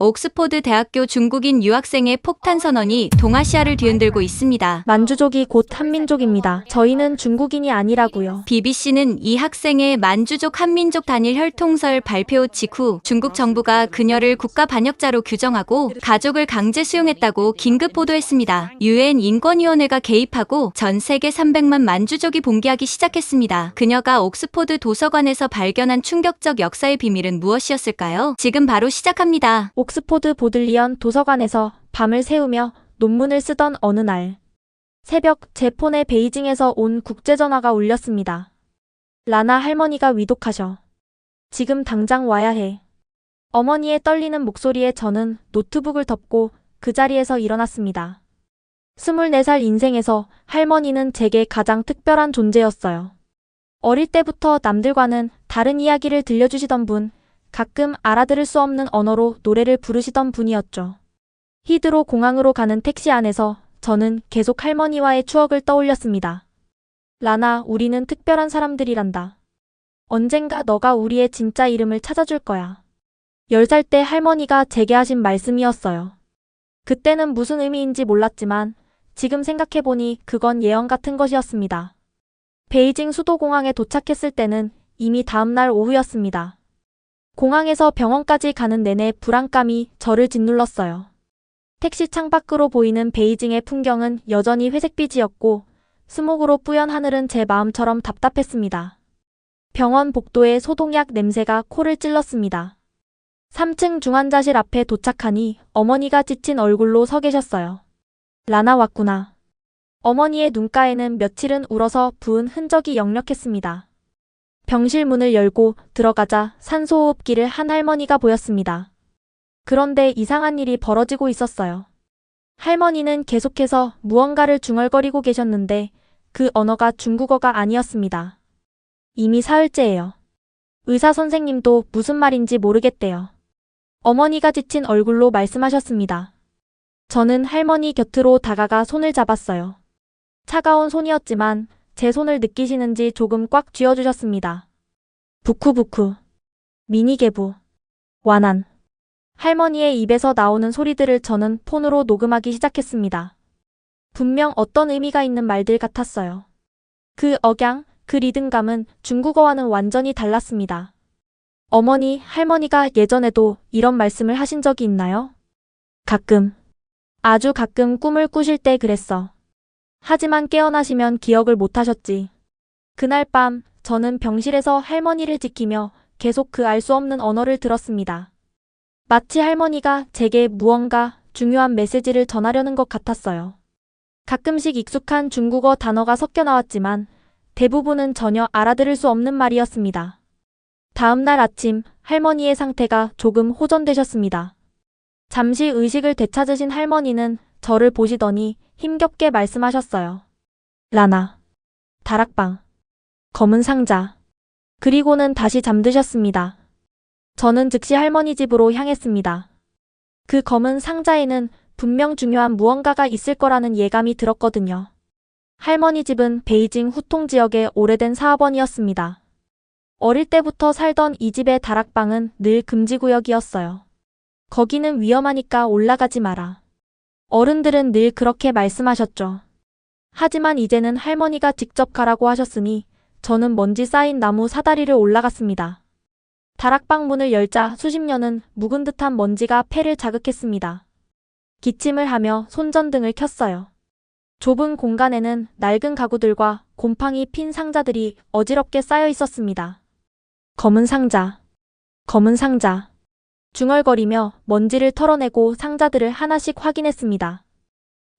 옥스포드 대학교 중국인 유학생의 폭탄 선언이 동아시아를 뒤흔들고 있습니다. 만주족이 곧 한민족입니다. 저희는 중국인이 아니라고요. BBC는 이 학생의 만주족 한민족 단일 혈통설 발표 직후 중국 정부가 그녀를 국가 반역자로 규정하고 가족을 강제 수용했다고 긴급 보도했습니다. UN 인권위원회가 개입하고 전 세계 300만 만주족이 봉기하기 시작했습니다. 그녀가 옥스포드 도서관에서 발견한 충격적 역사의 비밀은 무엇이었을까요? 지금 바로 시작합니다. 옥스포드 보들리언 도서관에서 밤을 새우며 논문을 쓰던 어느 날, 새벽 제 폰에 베이징에서 온 국제전화가 울렸습니다. 라나 할머니가 위독하셔. 지금 당장 와야 해. 어머니의 떨리는 목소리에 저는 노트북을 덮고 그 자리에서 일어났습니다. 24살 인생에서 할머니는 제게 가장 특별한 존재였어요. 어릴 때부터 남들과는 다른 이야기를 들려주시던 분, 가끔 알아들을 수 없는 언어로 노래를 부르시던 분이었죠. 히드로 공항으로 가는 택시 안에서 저는 계속 할머니와의 추억을 떠올렸습니다. 라나, 우리는 특별한 사람들이란다. 언젠가 너가 우리의 진짜 이름을 찾아줄 거야. 10살 때 할머니가 제게 하신 말씀이었어요. 그때는 무슨 의미인지 몰랐지만 지금 생각해보니 그건 예언 같은 것이었습니다. 베이징 수도공항에 도착했을 때는 이미 다음날 오후였습니다. 공항에서 병원까지 가는 내내 불안감이 저를 짓눌렀어요. 택시 창밖으로 보이는 베이징의 풍경은 여전히 회색빛이었고 스모그로 뿌연 하늘은 제 마음처럼 답답했습니다. 병원 복도에 소독약 냄새가 코를 찔렀습니다. 3층 중환자실 앞에 도착하니 어머니가 지친 얼굴로 서 계셨어요. 라나 왔구나. 어머니의 눈가에는 며칠은 울어서 부은 흔적이 역력했습니다. 병실 문을 열고 들어가자 산소호흡기를 한 할머니가 보였습니다. 그런데 이상한 일이 벌어지고 있었어요. 할머니는 계속해서 무언가를 중얼거리고 계셨는데 그 언어가 중국어가 아니었습니다. 이미 사흘째예요. 의사 선생님도 무슨 말인지 모르겠대요. 어머니가 지친 얼굴로 말씀하셨습니다. 저는 할머니 곁으로 다가가 손을 잡았어요. 차가운 손이었지만 제 손을 느끼시는지 조금 꽉 쥐어주셨습니다. 부쿠부쿠, 미니개부, 와난. 할머니의 입에서 나오는 소리들을 저는 폰으로 녹음하기 시작했습니다. 분명 어떤 의미가 있는 말들 같았어요. 그 억양, 그 리듬감은 중국어와는 완전히 달랐습니다. 어머니, 할머니가 예전에도 이런 말씀을 하신 적이 있나요? 가끔, 아주 가끔 꿈을 꾸실 때 그랬어. 하지만 깨어나시면 기억을 못하셨지. 그날 밤 저는 병실에서 할머니를 지키며 계속 그 알 수 없는 언어를 들었습니다. 마치 할머니가 제게 무언가 중요한 메시지를 전하려는 것 같았어요. 가끔씩 익숙한 중국어 단어가 섞여 나왔지만 대부분은 전혀 알아들을 수 없는 말이었습니다. 다음 날 아침 할머니의 상태가 조금 호전되셨습니다. 잠시 의식을 되찾으신 할머니는 저를 보시더니 힘겹게 말씀하셨어요. 라나, 다락방, 검은 상자. 그리고는 다시 잠드셨습니다. 저는 즉시 할머니 집으로 향했습니다. 그 검은 상자에는 분명 중요한 무언가가 있을 거라는 예감이 들었거든요. 할머니 집은 베이징 후통 지역의 오래된 사업원이었습니다. 어릴 때부터 살던 이 집의 다락방은 늘 금지구역이었어요. 거기는 위험하니까 올라가지 마라. 어른들은 늘 그렇게 말씀하셨죠. 하지만 이제는 할머니가 직접 가라고 하셨으니 저는 먼지 쌓인 나무 사다리를 올라갔습니다. 다락방 문을 열자 수십 년은 묵은 듯한 먼지가 폐를 자극했습니다. 기침을 하며 손전등을 켰어요. 좁은 공간에는 낡은 가구들과 곰팡이 핀 상자들이 어지럽게 쌓여 있었습니다. 검은 상자, 검은 상자. 중얼거리며 먼지를 털어내고 상자들을 하나씩 확인했습니다.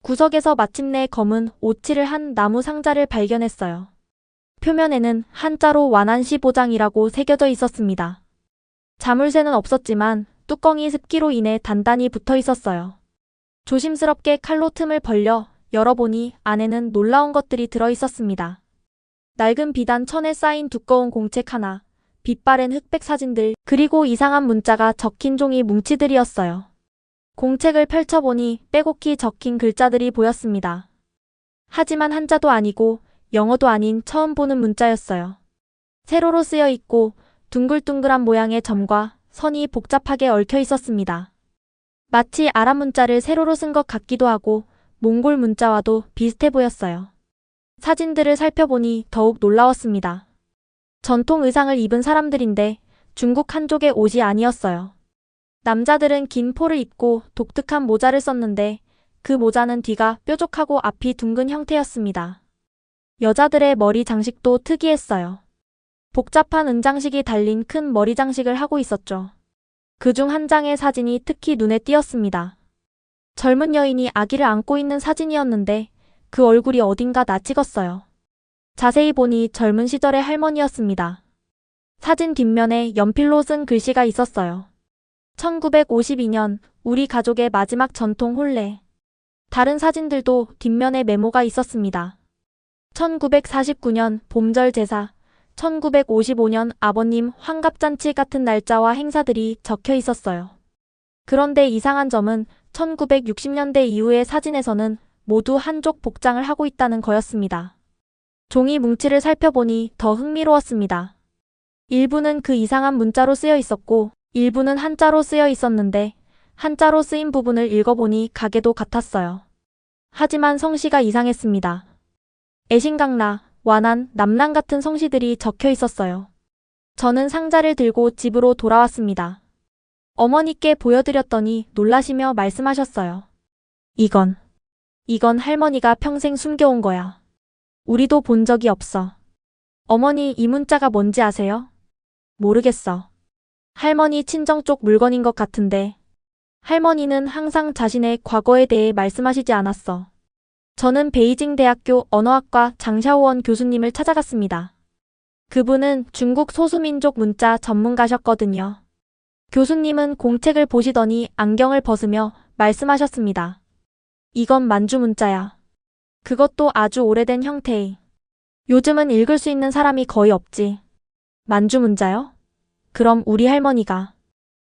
구석에서 마침내 검은 오칠을 한 나무 상자를 발견했어요. 표면에는 한자로 완안시 보장이라고 새겨져 있었습니다. 자물쇠는 없었지만 뚜껑이 습기로 인해 단단히 붙어 있었어요. 조심스럽게 칼로 틈을 벌려 열어보니 안에는 놀라운 것들이 들어 있었습니다. 낡은 비단 천에 쌓인 두꺼운 공책 하나, 빛바랜 흑백 사진들, 그리고 이상한 문자가 적힌 종이 뭉치들이었어요. 공책을 펼쳐보니 빼곡히 적힌 글자들이 보였습니다. 하지만 한자도 아니고 영어도 아닌 처음 보는 문자였어요. 세로로 쓰여 있고 둥글둥글한 모양의 점과 선이 복잡하게 얽혀 있었습니다. 마치 아랍 문자를 세로로 쓴 것 같기도 하고 몽골 문자와도 비슷해 보였어요. 사진들을 살펴보니 더욱 놀라웠습니다. 전통 의상을 입은 사람들인데 중국 한족의 옷이 아니었어요. 남자들은 긴 포를 입고 독특한 모자를 썼는데 그 모자는 뒤가 뾰족하고 앞이 둥근 형태였습니다. 여자들의 머리 장식도 특이했어요. 복잡한 은장식이 달린 큰 머리 장식을 하고 있었죠. 그중 한 장의 사진이 특히 눈에 띄었습니다. 젊은 여인이 아기를 안고 있는 사진이었는데 그 얼굴이 어딘가 낯익었어요. 자세히 보니 젊은 시절의 할머니였습니다. 사진 뒷면에 연필로 쓴 글씨가 있었어요. 1952년 우리 가족의 마지막 전통 혼례. 다른 사진들도 뒷면에 메모가 있었습니다. 1949년 봄절 제사, 1955년 아버님 환갑잔치 같은 날짜와 행사들이 적혀 있었어요. 그런데 이상한 점은 1960년대 이후의 사진에서는 모두 한족 복장을 하고 있다는 거였습니다. 종이 뭉치를 살펴보니 더 흥미로웠습니다. 일부는 그 이상한 문자로 쓰여 있었고 일부는 한자로 쓰여 있었는데 한자로 쓰인 부분을 읽어보니 가게도 같았어요. 하지만 성씨가 이상했습니다. 애신강라, 완안, 남란 같은 성씨들이 적혀 있었어요. 저는 상자를 들고 집으로 돌아왔습니다. 어머니께 보여드렸더니 놀라시며 말씀하셨어요. 이건 할머니가 평생 숨겨온 거야. 우리도 본 적이 없어. 어머니, 이 문자가 뭔지 아세요? 모르겠어. 할머니 친정 쪽 물건인 것 같은데. 할머니는 항상 자신의 과거에 대해 말씀하시지 않았어. 저는 베이징 대학교 언어학과 장샤오원 교수님을 찾아갔습니다. 그분은 중국 소수민족 문자 전문가셨거든요. 교수님은 공책을 보시더니 안경을 벗으며 말씀하셨습니다. 이건 만주 문자야. 그것도 아주 오래된 형태의. 요즘은 읽을 수 있는 사람이 거의 없지. 만주 문자요? 그럼 우리 할머니가.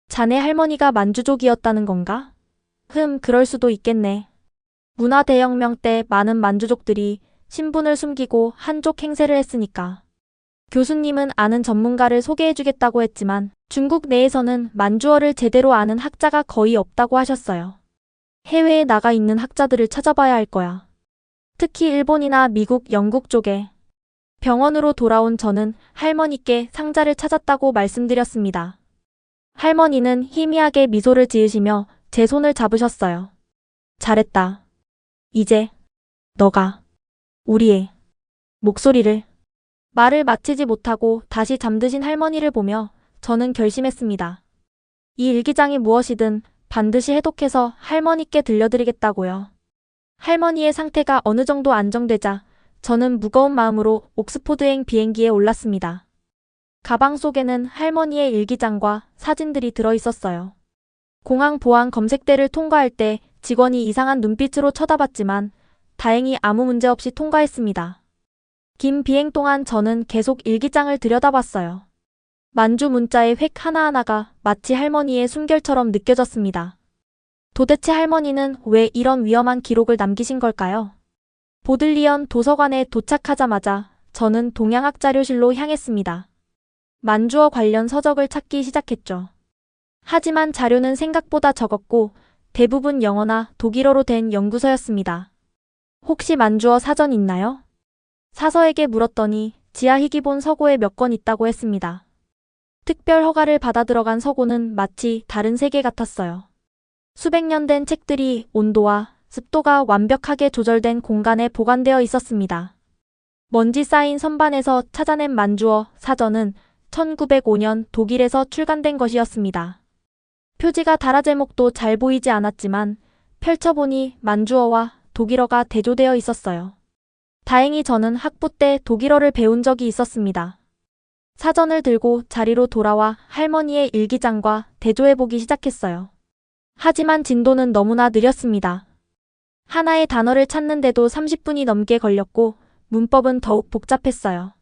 자네 할머니가 만주족이었다는 건가? 그럴 수도 있겠네. 문화대혁명 때 많은 만주족들이 신분을 숨기고 한족 행세를 했으니까. 교수님은 아는 전문가를 소개해주겠다고 했지만 중국 내에서는 만주어를 제대로 아는 학자가 거의 없다고 하셨어요. 해외에 나가 있는 학자들을 찾아봐야 할 거야. 특히 일본이나 미국, 영국 쪽에. 병원으로 돌아온 저는 할머니께 상자를 찾았다고 말씀드렸습니다. 할머니는 희미하게 미소를 지으시며 제 손을 잡으셨어요. 잘했다. 이제 너가 우리의 목소리를. 말을 마치지 못하고 다시 잠드신 할머니를 보며 저는 결심했습니다. 이 일기장이 무엇이든 반드시 해독해서 할머니께 들려드리겠다고요. 할머니의 상태가 어느 정도 안정되자 저는 무거운 마음으로 옥스포드행 비행기에 올랐습니다. 가방 속에는 할머니의 일기장과 사진들이 들어있었어요. 공항 보안 검색대를 통과할 때 직원이 이상한 눈빛으로 쳐다봤지만 다행히 아무 문제 없이 통과했습니다. 긴 비행 동안 저는 계속 일기장을 들여다봤어요. 만주 문자의 획 하나하나가 마치 할머니의 숨결처럼 느껴졌습니다. 도대체 할머니는 왜 이런 위험한 기록을 남기신 걸까요? 보들리언 도서관에 도착하자마자 저는 동양학 자료실로 향했습니다. 만주어 관련 서적을 찾기 시작했죠. 하지만 자료는 생각보다 적었고 대부분 영어나 독일어로 된 연구서였습니다. 혹시 만주어 사전 있나요? 사서에게 물었더니 지하 희귀본 서고에 몇 권 있다고 했습니다. 특별 허가를 받아 들어간 서고는 마치 다른 세계 같았어요. 수백 년 된 책들이 온도와 습도가 완벽하게 조절된 공간에 보관되어 있었습니다. 먼지 쌓인 선반에서 찾아낸 만주어 사전은 1905년 독일에서 출간된 것이었습니다. 표지가 달아 제목도 잘 보이지 않았지만 펼쳐보니 만주어와 독일어가 대조되어 있었어요. 다행히 저는 학부 때 독일어를 배운 적이 있었습니다. 사전을 들고 자리로 돌아와 할머니의 일기장과 대조해보기 시작했어요. 하지만 진도는 너무나 느렸습니다. 하나의 단어를 찾는데도 30분이 넘게 걸렸고 문법은 더욱 복잡했어요.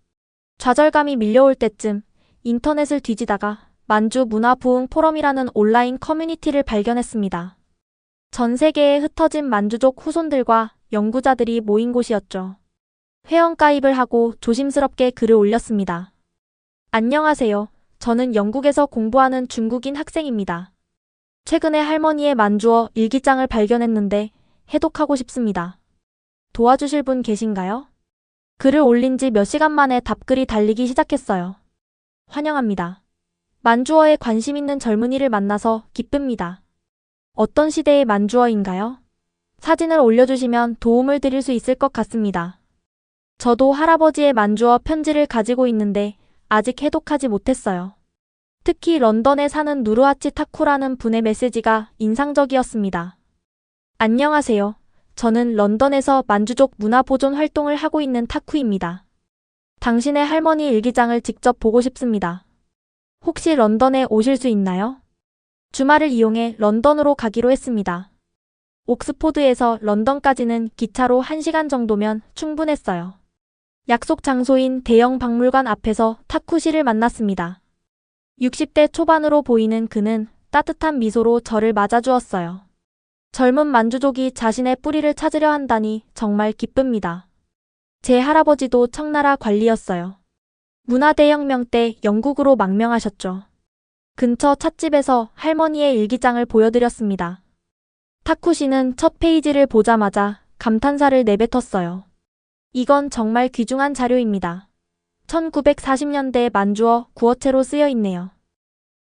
좌절감이 밀려올 때쯤 인터넷을 뒤지다가 만주 문화부흥 포럼이라는 온라인 커뮤니티를 발견했습니다. 전 세계에 흩어진 만주족 후손들과 연구자들이 모인 곳이었죠. 회원가입을 하고 조심스럽게 글을 올렸습니다. 안녕하세요. 저는 영국에서 공부하는 중국인 학생입니다. 최근에 할머니의 만주어 일기장을 발견했는데 해독하고 싶습니다. 도와주실 분 계신가요? 글을 올린 지 몇 시간 만에 답글이 달리기 시작했어요. 환영합니다. 만주어에 관심 있는 젊은이를 만나서 기쁩니다. 어떤 시대의 만주어인가요? 사진을 올려주시면 도움을 드릴 수 있을 것 같습니다. 저도 할아버지의 만주어 편지를 가지고 있는데 아직 해독하지 못했어요. 특히 런던에 사는 누르하치 타쿠라는 분의 메시지가 인상적이었습니다. 안녕하세요. 저는 런던에서 만주족 문화보존 활동을 하고 있는 타쿠입니다. 당신의 할머니 일기장을 직접 보고 싶습니다. 혹시 런던에 오실 수 있나요? 주말을 이용해 런던으로 가기로 했습니다. 옥스포드에서 런던까지는 기차로 1시간 정도면 충분했어요. 약속 장소인 대형 박물관 앞에서 타쿠 씨를 만났습니다. 60대 초반으로 보이는 그는 따뜻한 미소로 저를 맞아주었어요. 젊은 만주족이 자신의 뿌리를 찾으려 한다니 정말 기쁩니다. 제 할아버지도 청나라 관리였어요. 문화대혁명 때 영국으로 망명하셨죠. 근처 찻집에서 할머니의 일기장을 보여드렸습니다. 타쿠 씨는 첫 페이지를 보자마자 감탄사를 내뱉었어요. 이건 정말 귀중한 자료입니다. 1940년대 만주어 구어체로 쓰여 있네요.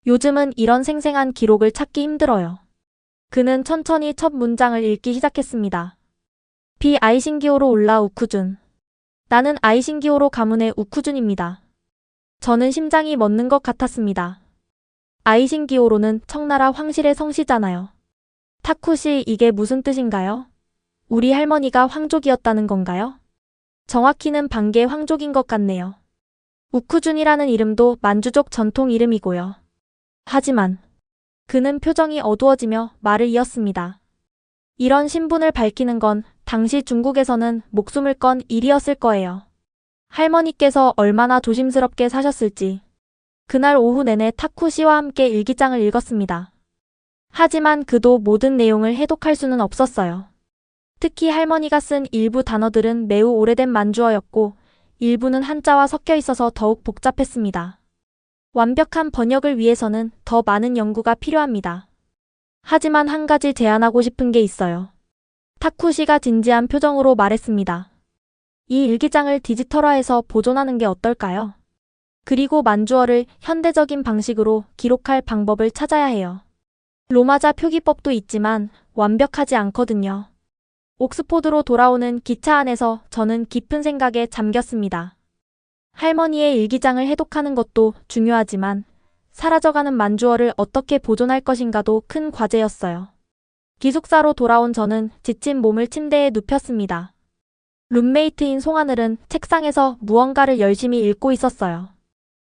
요즘은 이런 생생한 기록을 찾기 힘들어요. 그는 천천히 첫 문장을 읽기 시작했습니다. 비 아이신기호로 올라 우쿠준. 나는 아이신기호로 가문의 우쿠준입니다. 저는 심장이 멎는 것 같았습니다. 아이신기호로는 청나라 황실의 성씨잖아요. 타쿠씨, 이게 무슨 뜻인가요? 우리 할머니가 황족이었다는 건가요? 정확히는 반개 황족인 것 같네요. 우쿠준이라는 이름도 만주족 전통 이름이고요. 하지만 그는 표정이 어두워지며 말을 이었습니다. 이런 신분을 밝히는 건 당시 중국에서는 목숨을 건 일이었을 거예요. 할머니께서 얼마나 조심스럽게 사셨을지. 그날 오후 내내 타쿠 씨와 함께 일기장을 읽었습니다. 하지만 그도 모든 내용을 해독할 수는 없었어요. 특히 할머니가 쓴 일부 단어들은 매우 오래된 만주어였고 일부는 한자와 섞여 있어서 더욱 복잡했습니다. 완벽한 번역을 위해서는 더 많은 연구가 필요합니다. 하지만 한 가지 제안하고 싶은 게 있어요. 타쿠 씨가 진지한 표정으로 말했습니다. 이 일기장을 디지털화해서 보존하는 게 어떨까요? 그리고 만주어를 현대적인 방식으로 기록할 방법을 찾아야 해요. 로마자 표기법도 있지만 완벽하지 않거든요. 옥스포드로 돌아오는 기차 안에서 저는 깊은 생각에 잠겼습니다. 할머니의 일기장을 해독하는 것도 중요하지만 사라져가는 만주어를 어떻게 보존할 것인가도 큰 과제였어요. 기숙사로 돌아온 저는 지친 몸을 침대에 눕혔습니다. 룸메이트인 송하늘은 책상에서 무언가를 열심히 읽고 있었어요.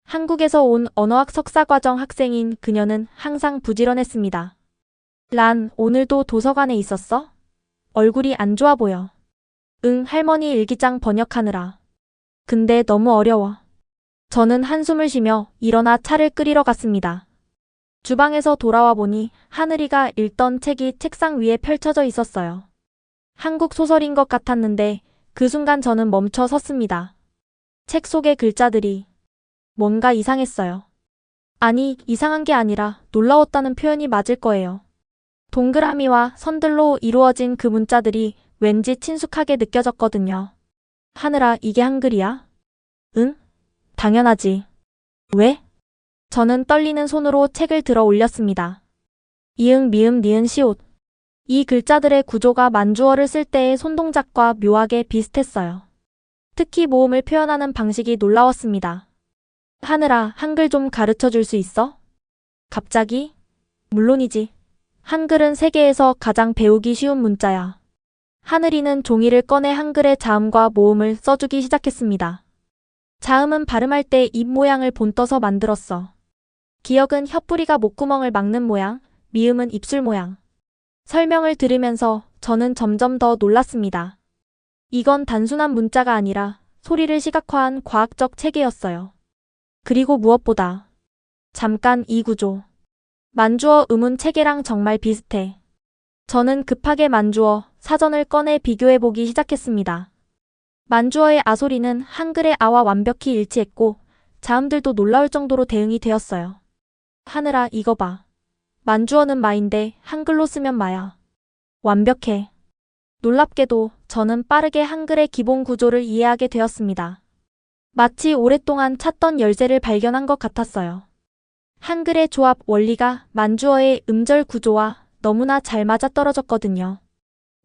한국에서 온 언어학 석사과정 학생인 그녀는 항상 부지런했습니다. 란, 오늘도 도서관에 있었어? 얼굴이 안 좋아 보여. 응, 할머니 일기장 번역하느라. 근데 너무 어려워. 저는 한숨을 쉬며 일어나 차를 끓이러 갔습니다. 주방에서 돌아와 보니 하늘이가 읽던 책이 책상 위에 펼쳐져 있었어요. 한국 소설인 것 같았는데 그 순간 저는 멈춰 섰습니다. 책 속의 글자들이 뭔가 이상했어요. 아니, 이상한 게 아니라 놀라웠다는 표현이 맞을 거예요. 동그라미와 선들로 이루어진 그 문자들이 왠지 친숙하게 느껴졌거든요. 하늘아, 이게 한글이야? 응? 당연하지. 왜? 저는 떨리는 손으로 책을 들어 올렸습니다. 이응, 미음, 니은, 시옷. 이 글자들의 구조가 만주어를 쓸 때의 손동작과 묘하게 비슷했어요. 특히 모음을 표현하는 방식이 놀라웠습니다. 하늘아, 한글 좀 가르쳐 줄 수 있어? 갑자기? 물론이지. 한글은 세계에서 가장 배우기 쉬운 문자야. 하늘이는 종이를 꺼내 한글의 자음과 모음을 써주기 시작했습니다. 자음은 발음할 때 입 모양을 본떠서 만들었어. 기억은 혀뿌리가 목구멍을 막는 모양, 미음은 입술 모양. 설명을 들으면서 저는 점점 더 놀랐습니다. 이건 단순한 문자가 아니라 소리를 시각화한 과학적 체계였어요. 그리고 무엇보다 잠깐 이 구조. 만주어 음운 체계랑 정말 비슷해. 저는 급하게 만주어 사전을 꺼내 비교해보기 시작했습니다. 만주어의 아소리는 한글의 아와 완벽히 일치했고 자음들도 놀라울 정도로 대응이 되었어요. 하늘아, 이거 봐. 만주어는 마인데 한글로 쓰면 마야. 완벽해. 놀랍게도 저는 빠르게 한글의 기본 구조를 이해하게 되었습니다. 마치 오랫동안 찾던 열쇠를 발견한 것 같았어요. 한글의 조합 원리가 만주어의 음절 구조와 너무나 잘 맞아떨어졌거든요.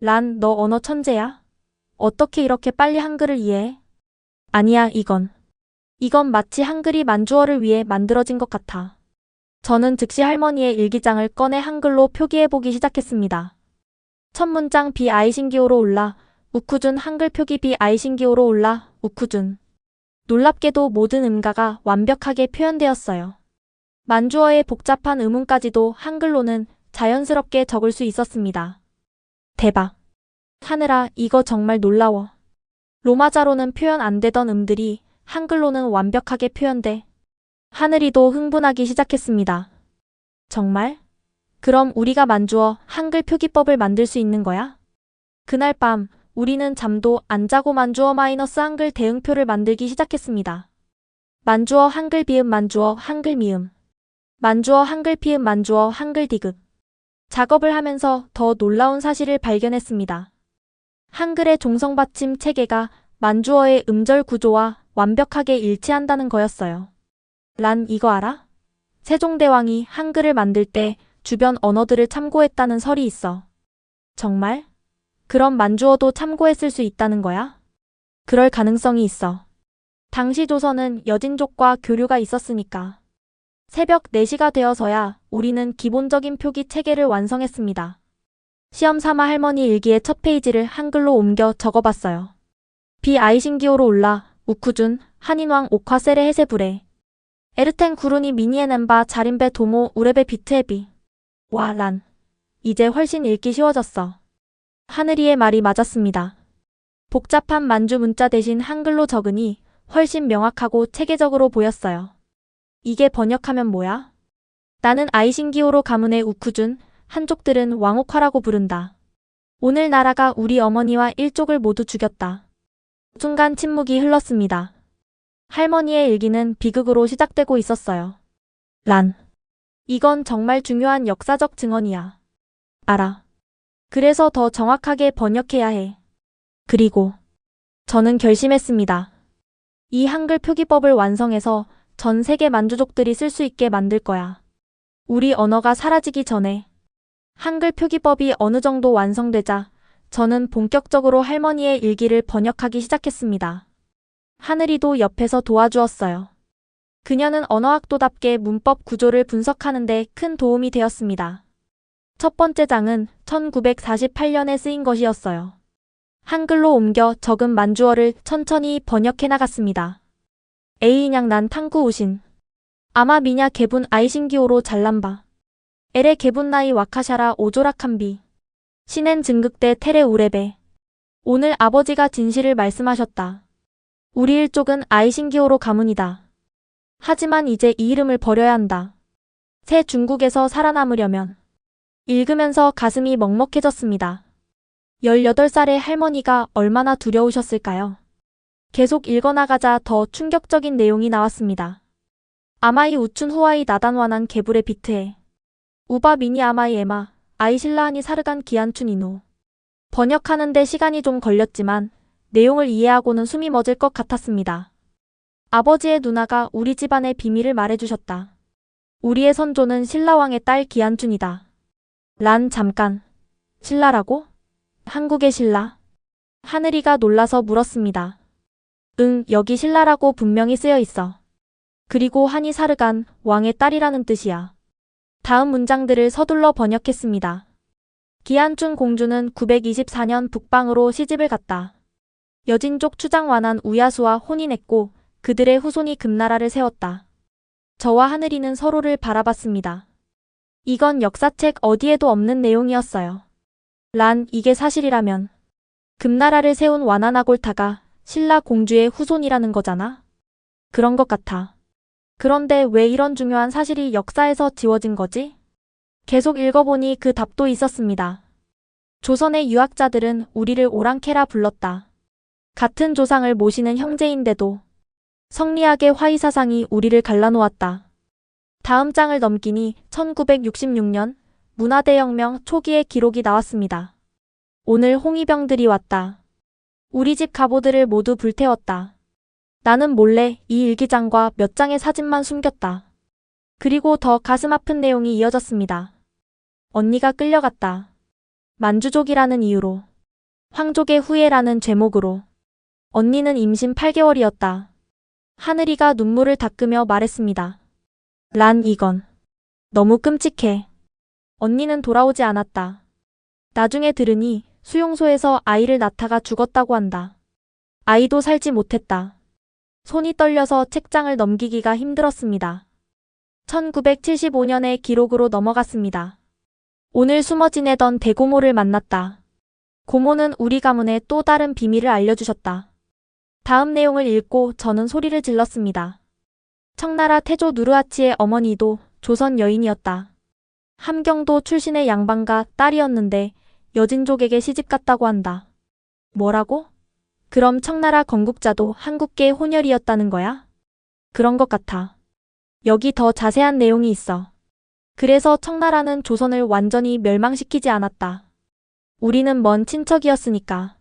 란, 너 언어 천재야? 어떻게 이렇게 빨리 한글을 이해해? 아니야, 이건 마치 한글이 만주어를 위해 만들어진 것 같아. 저는 즉시 할머니의 일기장을 꺼내 한글로 표기해보기 시작했습니다. 첫 문장 비아이신기오로 올라, 우쿠준 한글 표기 비아이신기오로 올라, 우쿠준. 놀랍게도 모든 음가가 완벽하게 표현되었어요. 만주어의 복잡한 음운까지도 한글로는 자연스럽게 적을 수 있었습니다. 대박. 하늘아, 이거 정말 놀라워. 로마자로는 표현 안 되던 음들이 한글로는 완벽하게 표현돼. 하늘이도 흥분하기 시작했습니다. 정말? 그럼 우리가 만주어 한글 표기법을 만들 수 있는 거야? 그날 밤 우리는 잠도 안 자고 만주어 마이너스 한글 대응표를 만들기 시작했습니다. 만주어 한글 비읍 만주어 한글 미음. 만주어 한글 피읍 만주어 한글 디귿. 작업을 하면서 더 놀라운 사실을 발견했습니다. 한글의 종성받침 체계가 만주어의 음절 구조와 완벽하게 일치한다는 거였어요. 란, 이거 알아? 세종대왕이 한글을 만들 때 주변 언어들을 참고했다는 설이 있어. 정말? 그럼 만주어도 참고했을 수 있다는 거야? 그럴 가능성이 있어. 당시 조선은 여진족과 교류가 있었으니까. 새벽 4시가 되어서야 우리는 기본적인 표기 체계를 완성했습니다. 시험 삼아 할머니 일기의 첫 페이지를 한글로 옮겨 적어봤어요. 비아이신기오로 올라, 우쿠준, 한인왕 옥화세레 해세부레. 에르텐 구루니 미니에넨바 자린베 도모 우레베 비트에비. 와, 란. 이제 훨씬 읽기 쉬워졌어. 하늘이의 말이 맞았습니다. 복잡한 만주 문자 대신 한글로 적으니 훨씬 명확하고 체계적으로 보였어요. 이게 번역하면 뭐야? 나는 아이신기오로 가문의 우쿠준, 한족들은 왕옥화라고 부른다. 오늘 나라가 우리 어머니와 일족을 모두 죽였다. 순간 침묵이 흘렀습니다. 할머니의 일기는 비극으로 시작되고 있었어요. 란. 이건 정말 중요한 역사적 증언이야. 알아. 그래서 더 정확하게 번역해야 해. 그리고 저는 결심했습니다. 이 한글 표기법을 완성해서 전 세계 만주족들이 쓸 수 있게 만들 거야. 우리 언어가 사라지기 전에. 한글 표기법이 어느 정도 완성되자 저는 본격적으로 할머니의 일기를 번역하기 시작했습니다. 하늘이도 옆에서 도와주었어요. 그녀는 언어학도답게 문법 구조를 분석하는데 큰 도움이 되었습니다. 첫 번째 장은 1948년에 쓰인 것이었어요. 한글로 옮겨 적은 만주어를 천천히 번역해 나갔습니다. 에이냥 난 탕구 우신. 아마 미냐 개분 아이신기오로 잘람바. 엘의 개분 나이 와카샤라 오조락한비. 신엔 증극대 테레 우레베. 오늘 아버지가 진실을 말씀하셨다. 우리 일족은 아이신기오로 가문이다. 하지만 이제 이 이름을 버려야 한다. 새 중국에서 살아남으려면. 읽으면서 가슴이 먹먹해졌습니다. 18살의 할머니가 얼마나 두려우셨을까요? 계속 읽어나가자 더 충격적인 내용이 나왔습니다. 아마이 우춘 후아이 나단와난 개불의 비트에. 우바 미니 아마이 에마, 아이실라하니 사르간 기안춘 이노. 번역하는데 시간이 좀 걸렸지만 내용을 이해하고는 숨이 멎을 것 같았습니다. 아버지의 누나가 우리 집안의 비밀을 말해주셨다. 우리의 선조는 신라왕의 딸 기안춘이다. 란 잠깐. 신라라고? 한국의 신라? 하늘이가 놀라서 물었습니다. 응, 여기 신라라고 분명히 쓰여 있어. 그리고 한이 사르간, 왕의 딸이라는 뜻이야. 다음 문장들을 서둘러 번역했습니다. 기안춘 공주는 924년 북방으로 시집을 갔다. 여진족 추장 완한 우야수와 혼인했고 그들의 후손이 금나라를 세웠다. 저와 하늘이는 서로를 바라봤습니다. 이건 역사책 어디에도 없는 내용이었어요. 란, 이게 사실이라면 금나라를 세운 와나나골타가 신라 공주의 후손이라는 거잖아? 그런 것 같아. 그런데 왜 이런 중요한 사실이 역사에서 지워진 거지? 계속 읽어보니 그 답도 있었습니다. 조선의 유학자들은 우리를 오랑캐라 불렀다. 같은 조상을 모시는 형제인데도 성리학의 화의사상이 우리를 갈라놓았다. 다음 장을 넘기니 1966년 문화대혁명 초기의 기록이 나왔습니다. 오늘 홍위병들이 왔다. 우리 집 갑오들을 모두 불태웠다. 나는 몰래 이 일기장과 몇 장의 사진만 숨겼다. 그리고 더 가슴 아픈 내용이 이어졌습니다. 언니가 끌려갔다. 만주족이라는 이유로. 황족의 후예라는 제목으로. 언니는 임신 8개월이었다. 하늘이가 눈물을 닦으며 말했습니다. 란, 이건 너무 끔찍해. 언니는 돌아오지 않았다. 나중에 들으니 수용소에서 아이를 낳다가 죽었다고 한다. 아이도 살지 못했다. 손이 떨려서 책장을 넘기기가 힘들었습니다. 1975년의 기록으로 넘어갔습니다. 오늘 숨어 지내던 대고모를 만났다. 고모는 우리 가문의 또 다른 비밀을 알려주셨다. 다음 내용을 읽고 저는 소리를 질렀습니다. 청나라 태조 누르하치의 어머니도 조선 여인이었다. 함경도 출신의 양반가 딸이었는데 여진족에게 시집갔다고 한다. 뭐라고? 그럼 청나라 건국자도 한국계 혼혈이었다는 거야? 그런 것 같아. 여기 더 자세한 내용이 있어. 그래서 청나라는 조선을 완전히 멸망시키지 않았다. 우리는 먼 친척이었으니까.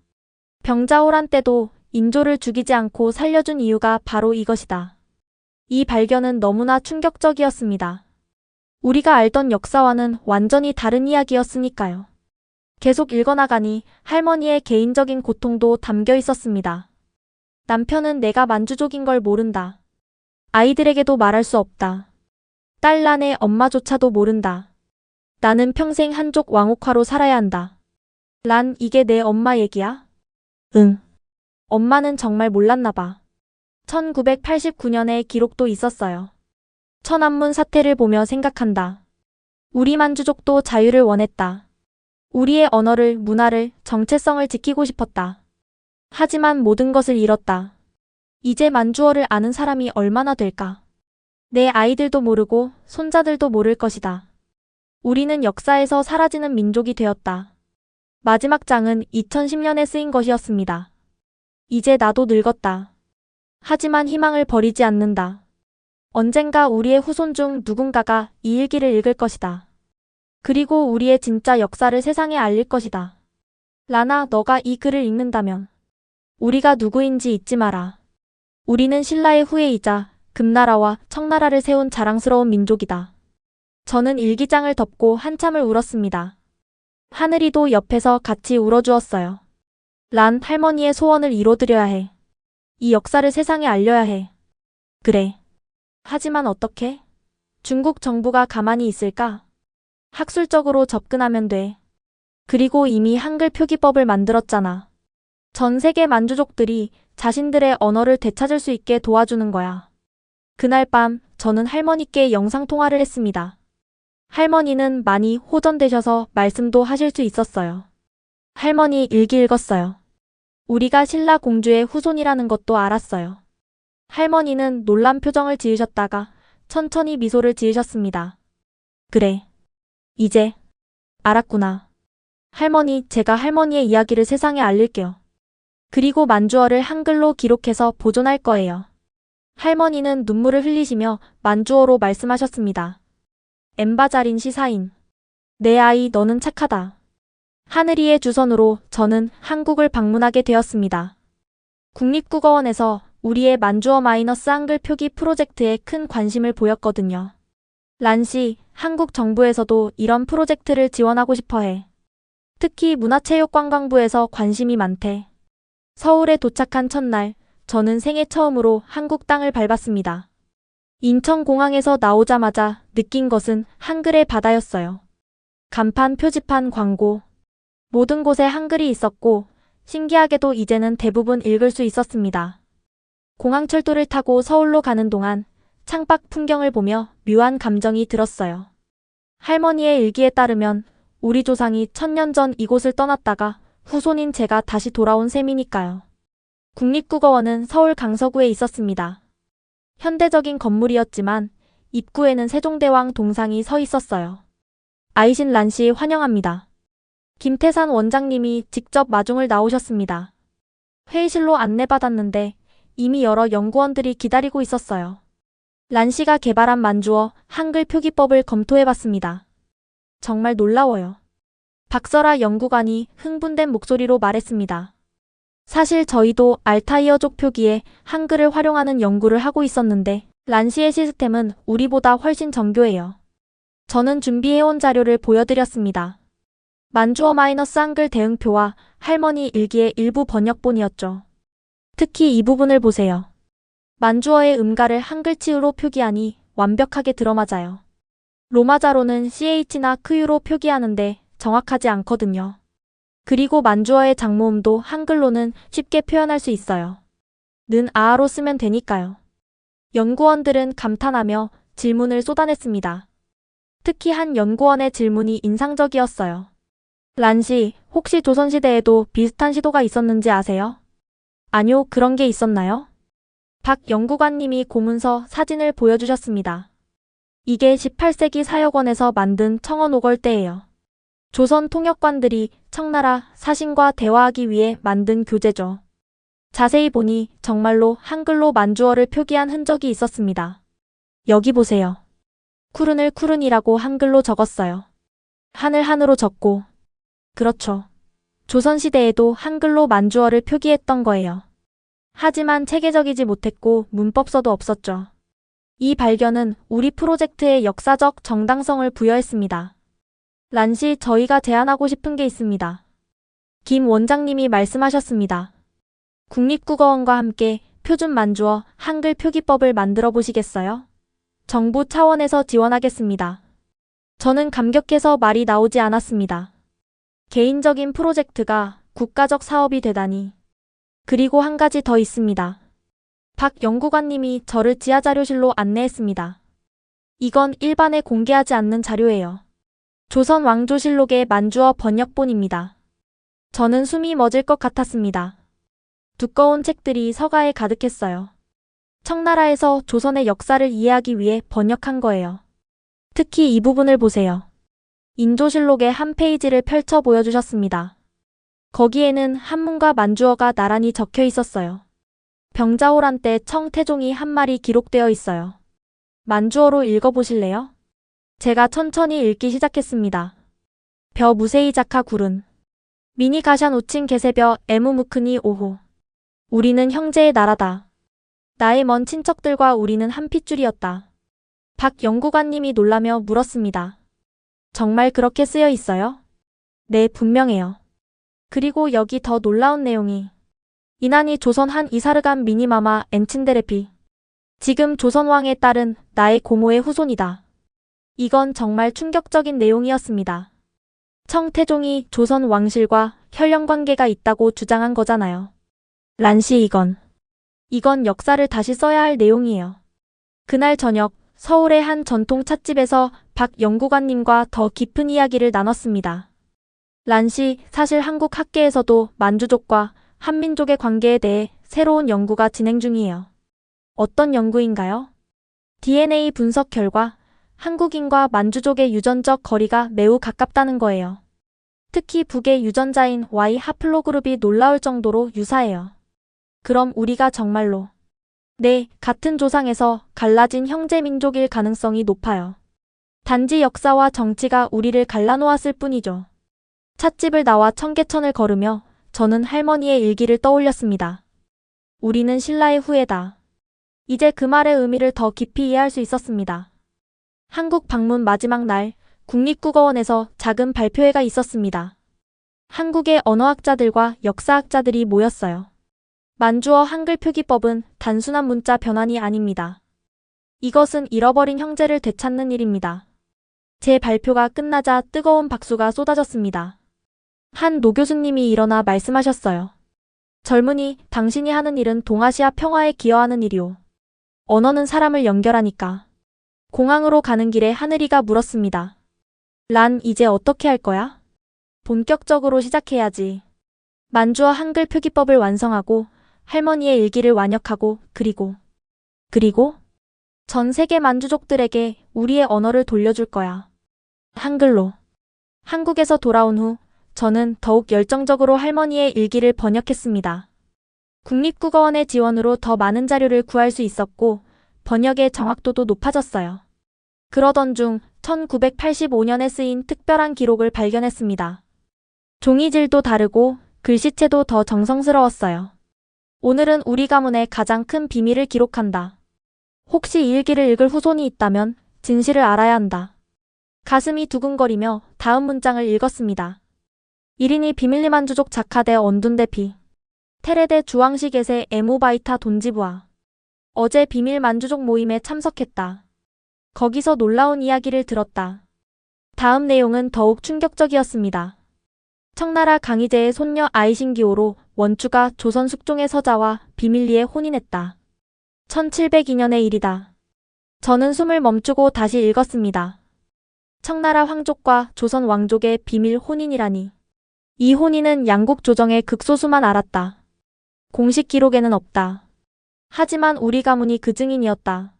병자호란 때도 인조를 죽이지 않고 살려준 이유가 바로 이것이다. 이 발견은 너무나 충격적이었습니다. 우리가 알던 역사와는 완전히 다른 이야기였으니까요. 계속 읽어나가니 할머니의 개인적인 고통도 담겨 있었습니다. 남편은 내가 만주족인 걸 모른다. 아이들에게도 말할 수 없다. 딸 란의 엄마조차도 모른다. 나는 평생 한족 왕옥화로 살아야 한다. 란, 이게 내 엄마 얘기야? 응. 엄마는 정말 몰랐나 봐. 1989년에 기록도 있었어요. 천안문 사태를 보며 생각한다. 우리 만주족도 자유를 원했다. 우리의 언어를, 문화를, 정체성을 지키고 싶었다. 하지만 모든 것을 잃었다. 이제 만주어를 아는 사람이 얼마나 될까? 내 아이들도 모르고 손자들도 모를 것이다. 우리는 역사에서 사라지는 민족이 되었다. 마지막 장은 2010년에 쓰인 것이었습니다. 이제 나도 늙었다. 하지만 희망을 버리지 않는다. 언젠가 우리의 후손 중 누군가가 이 일기를 읽을 것이다. 그리고 우리의 진짜 역사를 세상에 알릴 것이다. 라나, 너가 이 글을 읽는다면 우리가 누구인지 잊지 마라. 우리는 신라의 후예이자 금나라와 청나라를 세운 자랑스러운 민족이다. 저는 일기장을 덮고 한참을 울었습니다. 하늘이도 옆에서 같이 울어주었어요. 란, 할머니의 소원을 이뤄드려야 해. 이 역사를 세상에 알려야 해. 그래. 하지만 어떻게? 중국 정부가 가만히 있을까? 학술적으로 접근하면 돼. 그리고 이미 한글 표기법을 만들었잖아. 전 세계 만주족들이 자신들의 언어를 되찾을 수 있게 도와주는 거야. 그날 밤 저는 할머니께 영상통화를 했습니다. 할머니는 많이 호전되셔서 말씀도 하실 수 있었어요. 할머니 일기 읽었어요. 우리가 신라 공주의 후손이라는 것도 알았어요. 할머니는 놀란 표정을 지으셨다가 천천히 미소를 지으셨습니다. 그래. 이제 알았구나. 할머니, 제가 할머니의 이야기를 세상에 알릴게요. 그리고 만주어를 한글로 기록해서 보존할 거예요. 할머니는 눈물을 흘리시며 만주어로 말씀하셨습니다. 엠바자린 시사인. 내 아이, 너는 착하다. 하늘이의 주선으로 저는 한국을 방문하게 되었습니다. 국립국어원에서 우리의 만주어 마이너스 한글 표기 프로젝트에 큰 관심을 보였거든요. 란씨, 한국 정부에서도 이런 프로젝트를 지원하고 싶어 해. 특히 문화체육관광부에서 관심이 많대. 서울에 도착한 첫날, 저는 생애 처음으로 한국 땅을 밟았습니다. 인천공항에서 나오자마자 느낀 것은 한글의 바다였어요. 간판, 표지판, 광고. 모든 곳에 한글이 있었고 신기하게도 이제는 대부분 읽을 수 있었습니다. 공항철도를 타고 서울로 가는 동안 창밖 풍경을 보며 묘한 감정이 들었어요. 할머니의 일기에 따르면 우리 조상이 1000년 전 이곳을 떠났다가 후손인 제가 다시 돌아온 셈이니까요. 국립국어원은 서울 강서구에 있었습니다. 현대적인 건물이었지만 입구에는 세종대왕 동상이 서 있었어요. 아이신 란씨 환영합니다. 김태산 원장님이 직접 마중을 나오셨습니다. 회의실로 안내받았는데 이미 여러 연구원들이 기다리고 있었어요. 란 씨가 개발한 만주어 한글 표기법을 검토해봤습니다. 정말 놀라워요. 박설아 연구관이 흥분된 목소리로 말했습니다. 사실 저희도 알타이어족 표기에 한글을 활용하는 연구를 하고 있었는데 란 씨의 시스템은 우리보다 훨씬 정교해요. 저는 준비해온 자료를 보여드렸습니다. 만주어 마이너스 한글 대응표와 할머니 일기의 일부 번역본이었죠. 특히 이 부분을 보세요. 만주어의 음가를 한글치유로 표기하니 완벽하게 들어맞아요. 로마자로는 CH나 크유로 표기하는데 정확하지 않거든요. 그리고 만주어의 장모음도 한글로는 쉽게 표현할 수 있어요. 는 아아로 쓰면 되니까요. 연구원들은 감탄하며 질문을 쏟아냈습니다. 특히 한 연구원의 질문이 인상적이었어요. 란 씨, 혹시 조선시대에도 비슷한 시도가 있었는지 아세요? 아니요, 그런 게 있었나요? 박 연구관님이 고문서 사진을 보여주셨습니다. 이게 18세기 사역원에서 만든 청어 노걸대예요. 조선 통역관들이 청나라 사신과 대화하기 위해 만든 교재죠. 자세히 보니 정말로 한글로 만주어를 표기한 흔적이 있었습니다. 여기 보세요. 쿠른을 쿠른이라고 한글로 적었어요. 한을 한으로 적고. 그렇죠. 조선시대에도 한글로 만주어를 표기했던 거예요. 하지만 체계적이지 못했고 문법서도 없었죠. 이 발견은 우리 프로젝트의 역사적 정당성을 부여했습니다. 란 씨, 저희가 제안하고 싶은 게 있습니다. 김 원장님이 말씀하셨습니다. 국립국어원과 함께 표준 만주어 한글 표기법을 만들어 보시겠어요? 정부 차원에서 지원하겠습니다. 저는 감격해서 말이 나오지 않았습니다. 개인적인 프로젝트가 국가적 사업이 되다니. 그리고 한 가지 더 있습니다. 박 연구관님이 저를 지하자료실로 안내했습니다. 이건 일반에 공개하지 않는 자료예요. 조선 왕조실록의 만주어 번역본입니다. 저는 숨이 멎을 것 같았습니다. 두꺼운 책들이 서가에 가득했어요. 청나라에서 조선의 역사를 이해하기 위해 번역한 거예요. 특히 이 부분을 보세요. 인조실록의 한 페이지를 펼쳐 보여주셨습니다. 거기에는 한문과 만주어가 나란히 적혀 있었어요. 병자호란 때 청태종이 한 말이 기록되어 있어요. 만주어로 읽어보실래요? 제가 천천히 읽기 시작했습니다. 벼 무세이 자카 구른. 미니 가샨 우친 게세벼 에무무크니 오호. 우리는 형제의 나라다. 나의 먼 친척들과 우리는 한 핏줄이었다. 박 연구관님이 놀라며 물었습니다. 정말 그렇게 쓰여 있어요? 네, 분명해요. 그리고 여기 더 놀라운 내용이. 이난이 조선 한 이사르간 미니마마 엔친데레피. 지금 조선왕의 딸은 나의 고모의 후손이다. 이건 정말 충격적인 내용이었습니다. 청태종이 조선 왕실과 혈연관계가 있다고 주장한 거잖아요. 란씨 이건 역사를 다시 써야 할 내용이에요. 그날 저녁 서울의 한 전통 찻집에서 박 연구관님과 더 깊은 이야기를 나눴습니다. 란씨, 사실 한국 학계에서도 만주족과 한민족의 관계에 대해 새로운 연구가 진행 중이에요. 어떤 연구인가요? DNA 분석 결과 한국인과 만주족의 유전적 거리가 매우 가깝다는 거예요. 특히 북의 유전자인 Y 하플로그룹이 놀라울 정도로 유사해요. 그럼 우리가 정말로 네, 같은 조상에서 갈라진 형제 민족일 가능성이 높아요. 단지 역사와 정치가 우리를 갈라놓았을 뿐이죠. 찻집을 나와 청계천을 걸으며 저는 할머니의 일기를 떠올렸습니다. 우리는 신라의 후예다. 이제 그 말의 의미를 더 깊이 이해할 수 있었습니다. 한국 방문 마지막 날 국립국어원에서 작은 발표회가 있었습니다. 한국의 언어학자들과 역사학자들이 모였어요. 만주어 한글 표기법은 단순한 문자 변환이 아닙니다. 이것은 잃어버린 형제를 되찾는 일입니다. 제 발표가 끝나자 뜨거운 박수가 쏟아졌습니다. 한 노교수님이 일어나 말씀하셨어요. 젊은이, 당신이 하는 일은 동아시아 평화에 기여하는 일이오. 언어는 사람을 연결하니까. 공항으로 가는 길에 하늘이가 물었습니다. 란, 이제 어떻게 할 거야? 본격적으로 시작해야지. 만주어 한글 표기법을 완성하고 할머니의 일기를 완역하고 그리고 전 세계 만주족들에게 우리의 언어를 돌려줄 거야. 한글로. 한국에서 돌아온 후 저는 더욱 열정적으로 할머니의 일기를 번역했습니다. 국립국어원의 지원으로 더 많은 자료를 구할 수 있었고 번역의 정확도도 높아졌어요. 그러던 중 1985년에 쓰인 특별한 기록을 발견했습니다. 종이질도 다르고 글씨체도 더 정성스러웠어요. 오늘은 우리 가문의 가장 큰 비밀을 기록한다. 혹시 이 일기를 읽을 후손이 있다면 진실을 알아야 한다. 가슴이 두근거리며 다음 문장을 읽었습니다. 1인이 비밀리 만주족 자카대 언둔대피 테레데 주왕시겟의 에무바이타 돈지부아 어제 비밀 만주족 모임에 참석했다. 거기서 놀라운 이야기를 들었다. 다음 내용은 더욱 충격적이었습니다. 청나라 강희제의 손녀 아이신기호로 원추가 조선 숙종의 서자와 비밀리에 혼인했다. 1702년의 일이다. 저는 숨을 멈추고 다시 읽었습니다. 청나라 황족과 조선 왕족의 비밀 혼인이라니. 이 혼인은 양국 조정의 극소수만 알았다. 공식 기록에는 없다. 하지만 우리 가문이 그 증인이었다.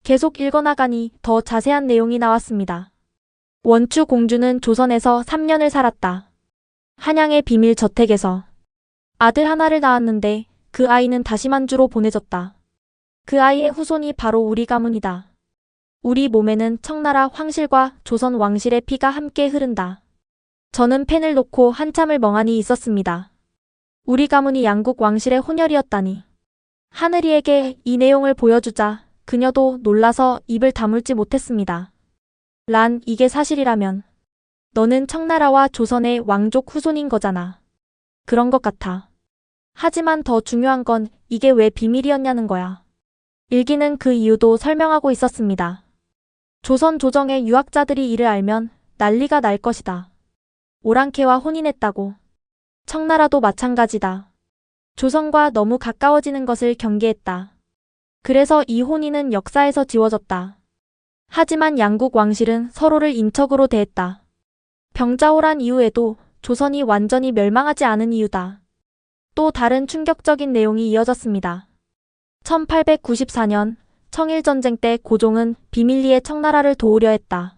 계속 읽어나가니 더 자세한 내용이 나왔습니다. 원추 공주는 조선에서 3년을 살았다. 한양의 비밀 저택에서 아들 하나를 낳았는데 그 아이는 다시 만주로 보내졌다. 그 아이의 후손이 바로 우리 가문이다. 우리 몸에는 청나라 황실과 조선 왕실의 피가 함께 흐른다. 저는 펜을 놓고 한참을 멍하니 있었습니다. 우리 가문이 양국 왕실의 혼혈이었다니. 하늘이에게 이 내용을 보여주자 그녀도 놀라서 입을 다물지 못했습니다. 란, 이게 사실이라면 너는 청나라와 조선의 왕족 후손인 거잖아. 그런 것 같아. 하지만 더 중요한 건 이게 왜 비밀이었냐는 거야. 일기는 그 이유도 설명하고 있었습니다. 조선 조정의 유학자들이 이를 알면 난리가 날 것이다. 오랑캐와 혼인했다고. 청나라도 마찬가지다. 조선과 너무 가까워지는 것을 경계했다. 그래서 이 혼인은 역사에서 지워졌다. 하지만 양국 왕실은 서로를 인척으로 대했다. 병자호란 이후에도 조선이 완전히 멸망하지 않은 이유다. 또 다른 충격적인 내용이 이어졌습니다. 1894년 청일전쟁 때 고종은 비밀리에 청나라를 도우려 했다.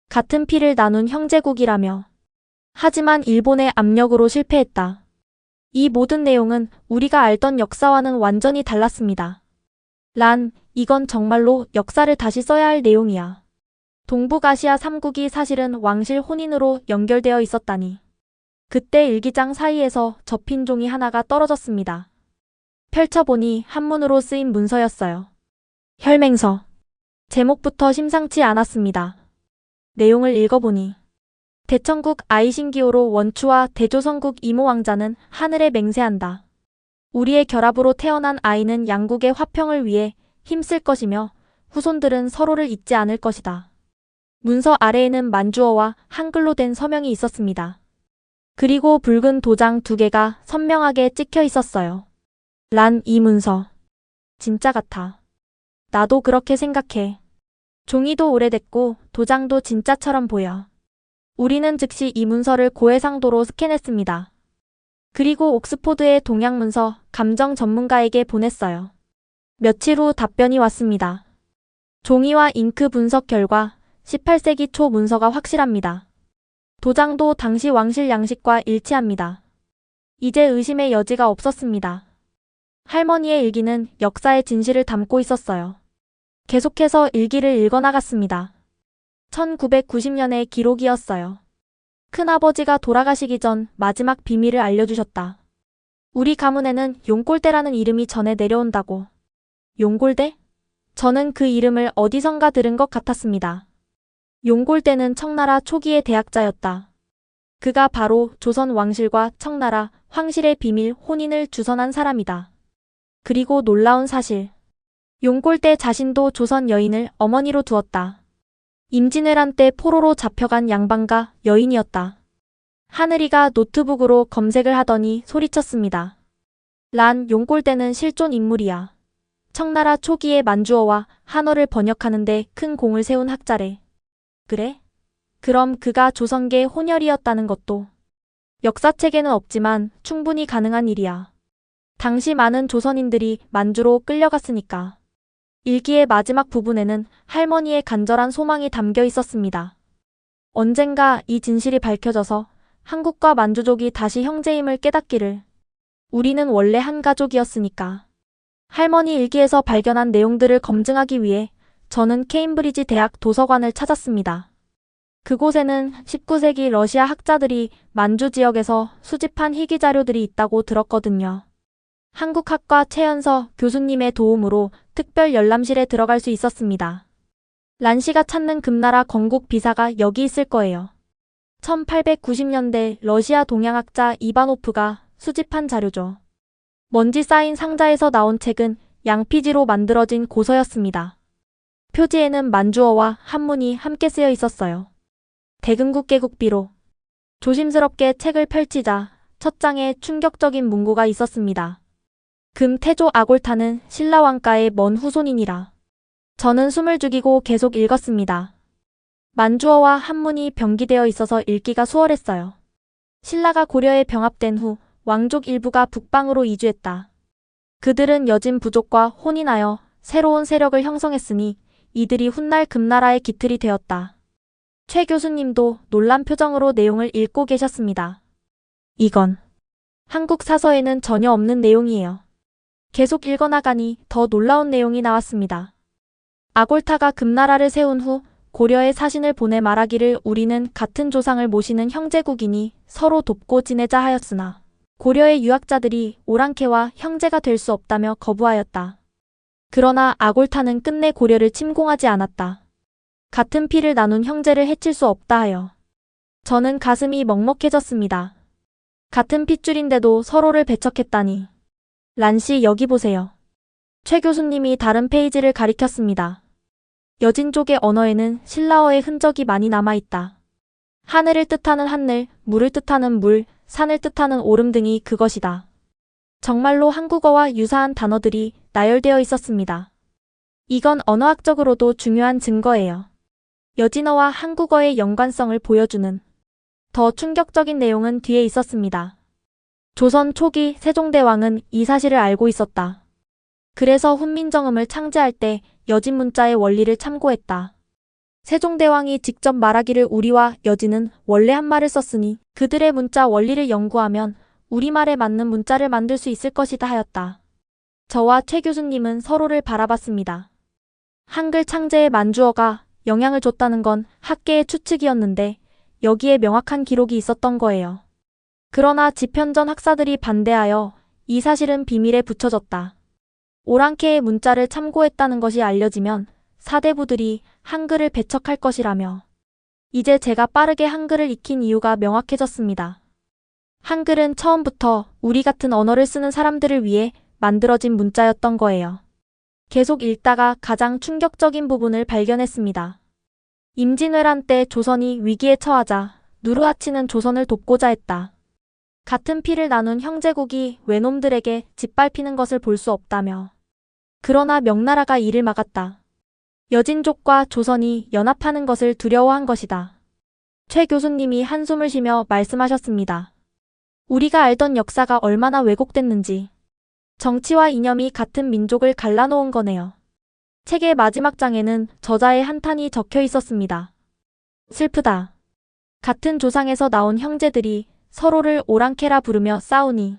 같은 피를 나눈 형제국이라며. 하지만 일본의 압력으로 실패했다. 이 모든 내용은 우리가 알던 역사와는 완전히 달랐습니다. 란, 이건 정말로 역사를 다시 써야 할 내용이야. 동북아시아 3국이 사실은 왕실 혼인으로 연결되어 있었다니. 그때 일기장 사이에서 접힌 종이 하나가 떨어졌습니다. 펼쳐보니 한문으로 쓰인 문서였어요. 혈맹서. 제목부터 심상치 않았습니다. 내용을 읽어보니 대천국 아이신기호로 원추와 대조선국 이모왕자는 하늘에 맹세한다. 우리의 결합으로 태어난 아이는 양국의 화평을 위해 힘쓸 것이며 후손들은 서로를 잊지 않을 것이다. 문서 아래에는 만주어와 한글로 된 서명이 있었습니다. 그리고 붉은 도장 2개가 선명하게 찍혀 있었어요. 란, 이 문서. 진짜 같아. 나도 그렇게 생각해. 종이도 오래됐고 도장도 진짜처럼 보여. 우리는 즉시 이 문서를 고해상도로 스캔했습니다. 그리고 옥스포드의 동양문서 감정 전문가에게 보냈어요. 며칠 후 답변이 왔습니다. 종이와 잉크 분석 결과 18세기 초 문서가 확실합니다. 도장도 당시 왕실 양식과 일치합니다. 이제 의심의 여지가 없었습니다. 할머니의 일기는 역사의 진실을 담고 있었어요. 계속해서 일기를 읽어나갔습니다. 1990년의 기록이었어요. 큰아버지가 돌아가시기 전 마지막 비밀을 알려주셨다. 우리 가문에는 용골대라는 이름이 전해 내려온다고. 용골대? 저는 그 이름을 어디선가 들은 것 같았습니다. 용골대는 청나라 초기의 대학자였다. 그가 바로 조선 왕실과 청나라 황실의 비밀 혼인을 주선한 사람이다. 그리고 놀라운 사실. 용골대 자신도 조선 여인을 어머니로 두었다. 임진왜란 때 포로로 잡혀간 양반가 여인이었다. 하늘이가 노트북으로 검색을 하더니 소리쳤습니다. 란, 용골대는 실존 인물이야. 청나라 초기의 만주어와 한어를 번역하는데 큰 공을 세운 학자래. 그래? 그럼 그가 조선계 혼혈이었다는 것도 역사책에는 없지만 충분히 가능한 일이야. 당시 많은 조선인들이 만주로 끌려갔으니까. 일기의 마지막 부분에는 할머니의 간절한 소망이 담겨 있었습니다. 언젠가 이 진실이 밝혀져서 한국과 만주족이 다시 형제임을 깨닫기를. 우리는 원래 한 가족이었으니까. 할머니 일기에서 발견한 내용들을 검증하기 위해 저는 케임브리지 대학 도서관을 찾았습니다. 그곳에는 19세기 러시아 학자들이 만주 지역에서 수집한 희귀 자료들이 있다고 들었거든요. 한국학과 최연서 교수님의 도움으로 특별 열람실에 들어갈 수 있었습니다. 란씨가 찾는 금나라 건국 비사가 여기 있을 거예요. 1890년대 러시아 동양학자 이바노프가 수집한 자료죠. 먼지 쌓인 상자에서 나온 책은 양피지로 만들어진 고서였습니다. 표지에는 만주어와 한문이 함께 쓰여 있었어요. 대금국 개국비로. 조심스럽게 책을 펼치자 첫 장에 충격적인 문구가 있었습니다. 금태조 아골타는 신라왕가의 먼 후손이니라. 저는 숨을 죽이고 계속 읽었습니다. 만주어와 한문이 병기되어 있어서 읽기가 수월했어요. 신라가 고려에 병합된 후 왕족 일부가 북방으로 이주했다. 그들은 여진 부족과 혼인하여 새로운 세력을 형성했으니 이들이 훗날 금나라의 기틀이 되었다. 최 교수님도 놀란 표정으로 내용을 읽고 계셨습니다. 이건 한국 사서에는 전혀 없는 내용이에요. 계속 읽어나가니 더 놀라운 내용이 나왔습니다. 아골타가 금나라를 세운 후 고려에 사신을 보내 말하기를 우리는 같은 조상을 모시는 형제국이니 서로 돕고 지내자 하였으나 고려의 유학자들이 오랑캐와 형제가 될 수 없다며 거부하였다. 그러나 아골타는 끝내 고려를 침공하지 않았다. 같은 피를 나눈 형제를 해칠 수 없다 하여. 저는 가슴이 먹먹해졌습니다. 같은 핏줄인데도 서로를 배척했다니. 란씨 여기 보세요. 최 교수님이 다른 페이지를 가리켰습니다. 여진족의 언어에는 신라어의 흔적이 많이 남아있다. 하늘을 뜻하는 하늘, 물을 뜻하는 물, 산을 뜻하는 오름 등이 그것이다. 정말로 한국어와 유사한 단어들이 나열되어 있었습니다. 이건 언어학적으로도 중요한 증거예요. 여진어와 한국어의 연관성을 보여주는 더 충격적인 내용은 뒤에 있었습니다. 조선 초기 세종대왕은 이 사실을 알고 있었다. 그래서 훈민정음을 창제할 때 여진 문자의 원리를 참고했다. 세종대왕이 직접 말하기를 우리와 여진은 원래 한말을 썼으니 그들의 문자 원리를 연구하면 우리말에 맞는 문자를 만들 수 있을 것이다 하였다. 저와 최 교수님은 서로를 바라봤습니다. 한글 창제에 만주어가 영향을 줬다는 건 학계의 추측이었는데 여기에 명확한 기록이 있었던 거예요. 그러나 집현전 학사들이 반대하여 이 사실은 비밀에 붙여졌다. 오랑캐의 문자를 참고했다는 것이 알려지면 사대부들이 한글을 배척할 것이라며. 이제 제가 빠르게 한글을 익힌 이유가 명확해졌습니다. 한글은 처음부터 우리 같은 언어를 쓰는 사람들을 위해 만들어진 문자였던 거예요. 계속 읽다가 가장 충격적인 부분을 발견했습니다. 임진왜란 때 조선이 위기에 처하자 누르하치는 조선을 돕고자 했다. 같은 피를 나눈 형제국이 외놈들에게 짓밟히는 것을 볼 수 없다며. 그러나 명나라가 이를 막았다. 여진족과 조선이 연합하는 것을 두려워한 것이다. 최 교수님이 한숨을 쉬며 말씀하셨습니다. 우리가 알던 역사가 얼마나 왜곡됐는지. 정치와 이념이 같은 민족을 갈라놓은 거네요. 책의 마지막 장에는 저자의 한탄이 적혀 있었습니다. 슬프다. 같은 조상에서 나온 형제들이 서로를 오랑캐라 부르며 싸우니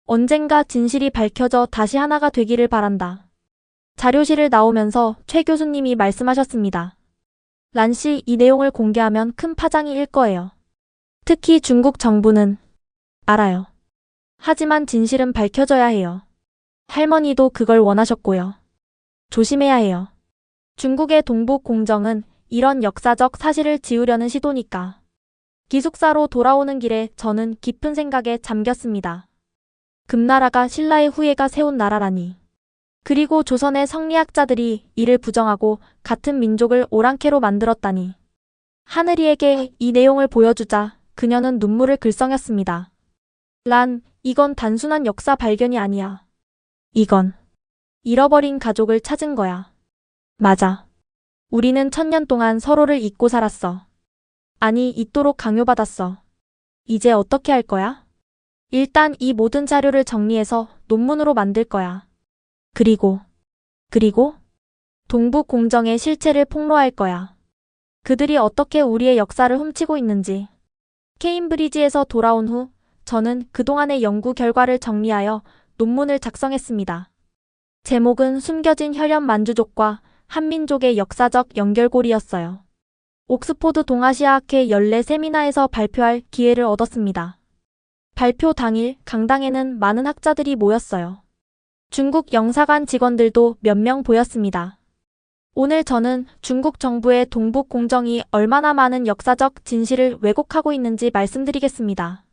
언젠가 진실이 밝혀져 다시 하나가 되기를 바란다. 자료실을 나오면서 최 교수님이 말씀하셨습니다. 란씨 이 내용을 공개하면 큰 파장이 일 거예요. 특히 중국 정부는 알아요. 하지만 진실은 밝혀져야 해요. 할머니도 그걸 원하셨고요. 조심해야 해요. 중국의 동북 공정은 이런 역사적 사실을 지우려는 시도니까. 기숙사로 돌아오는 길에 저는 깊은 생각에 잠겼습니다. 금나라가 신라의 후예가 세운 나라라니. 그리고 조선의 성리학자들이 이를 부정하고 같은 민족을 오랑캐로 만들었다니. 하늘이에게 이 내용을 보여주자 그녀는 눈물을 글썽였습니다. 란, 이건 단순한 역사 발견이 아니야. 이건 잃어버린 가족을 찾은 거야. 맞아. 우리는 1000년 동안 서로를 잊고 살았어. 아니, 잊도록 강요받았어. 이제 어떻게 할 거야? 일단 이 모든 자료를 정리해서 논문으로 만들 거야. 그리고 동북 공정의 실체를 폭로할 거야. 그들이 어떻게 우리의 역사를 훔치고 있는지. 케임브리지에서 돌아온 후 저는 그동안의 연구 결과를 정리하여 논문을 작성했습니다. 제목은 숨겨진 혈연 만주족과 한민족의 역사적 연결고리였어요. 옥스포드 동아시아학회 연례 세미나에서 발표할 기회를 얻었습니다. 발표 당일 강당에는 많은 학자들이 모였어요. 중국 영사관 직원들도 몇 명 보였습니다. 오늘 저는 중국 정부의 동북 공정이 얼마나 많은 역사적 진실을 왜곡하고 있는지 말씀드리겠습니다.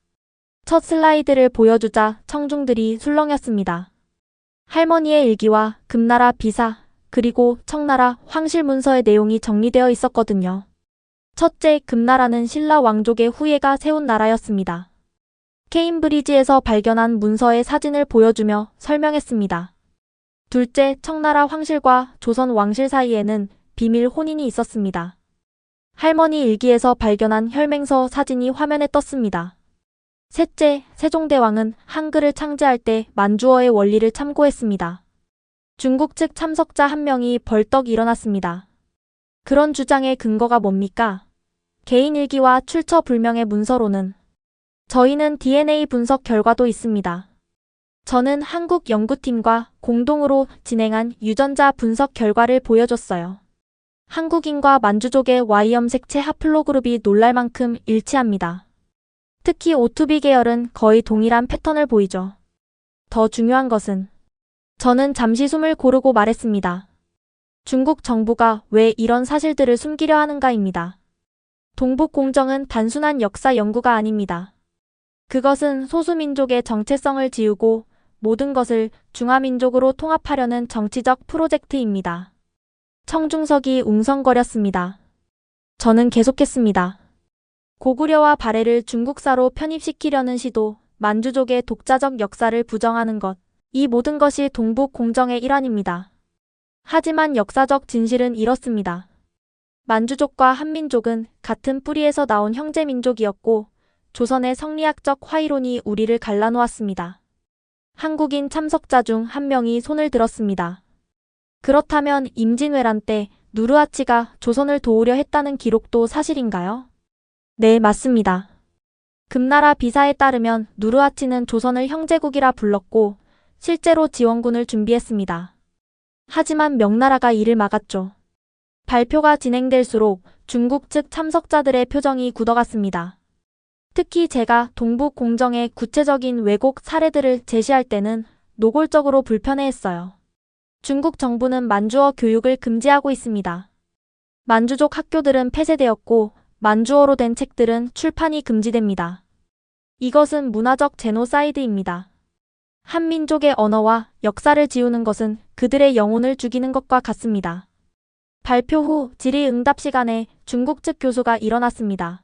첫 슬라이드를 보여주자 청중들이 술렁였습니다. 할머니의 일기와 금나라 비사, 그리고 청나라 황실 문서의 내용이 정리되어 있었거든요. 첫째, 금나라는 신라 왕족의 후예가 세운 나라였습니다. 케임브리지에서 발견한 문서의 사진을 보여주며 설명했습니다. 둘째, 청나라 황실과 조선 왕실 사이에는 비밀 혼인이 있었습니다. 할머니 일기에서 발견한 혈맹서 사진이 화면에 떴습니다. 셋째, 세종대왕은 한글을 창제할 때 만주어의 원리를 참고했습니다. 중국 측 참석자 한 명이 벌떡 일어났습니다. 그런 주장의 근거가 뭡니까? 개인 일기와 출처 불명의 문서로는 저희는 DNA 분석 결과도 있습니다. 저는 한국 연구팀과 공동으로 진행한 유전자 분석 결과를 보여줬어요. 한국인과 만주족의 Y염색체 하플로그룹이 놀랄 만큼 일치합니다. 특히 O2B 계열은 거의 동일한 패턴을 보이죠. 더 중요한 것은 저는 잠시 숨을 고르고 말했습니다. 중국 정부가 왜 이런 사실들을 숨기려 하는가입니다. 동북 공정은 단순한 역사 연구가 아닙니다. 그것은 소수민족의 정체성을 지우고 모든 것을 중화민족으로 통합하려는 정치적 프로젝트입니다. 청중석이 웅성거렸습니다. 저는 계속했습니다. 고구려와 발해를 중국사로 편입시키려는 시도, 만주족의 독자적 역사를 부정하는 것, 이 모든 것이 동북 공정의 일환입니다. 하지만 역사적 진실은 이렇습니다. 만주족과 한민족은 같은 뿌리에서 나온 형제민족이었고 조선의 성리학적 화이론이 우리를 갈라놓았습니다. 한국인 참석자 중 한 명이 손을 들었습니다. 그렇다면 임진왜란 때 누르하치가 조선을 도우려 했다는 기록도 사실인가요? 네, 맞습니다. 금나라 비사에 따르면 누르하치는 조선을 형제국이라 불렀고 실제로 지원군을 준비했습니다. 하지만 명나라가 이를 막았죠. 발표가 진행될수록 중국 측 참석자들의 표정이 굳어갔습니다. 특히 제가 동북 공정의 구체적인 왜곡 사례들을 제시할 때는 노골적으로 불편해했어요. 중국 정부는 만주어 교육을 금지하고 있습니다. 만주족 학교들은 폐쇄되었고 만주어로 된 책들은 출판이 금지됩니다. 이것은 문화적 제노사이드입니다. 한민족의 언어와 역사를 지우는 것은 그들의 영혼을 죽이는 것과 같습니다. 발표 후 질의응답 시간에 중국 측 교수가 일어났습니다.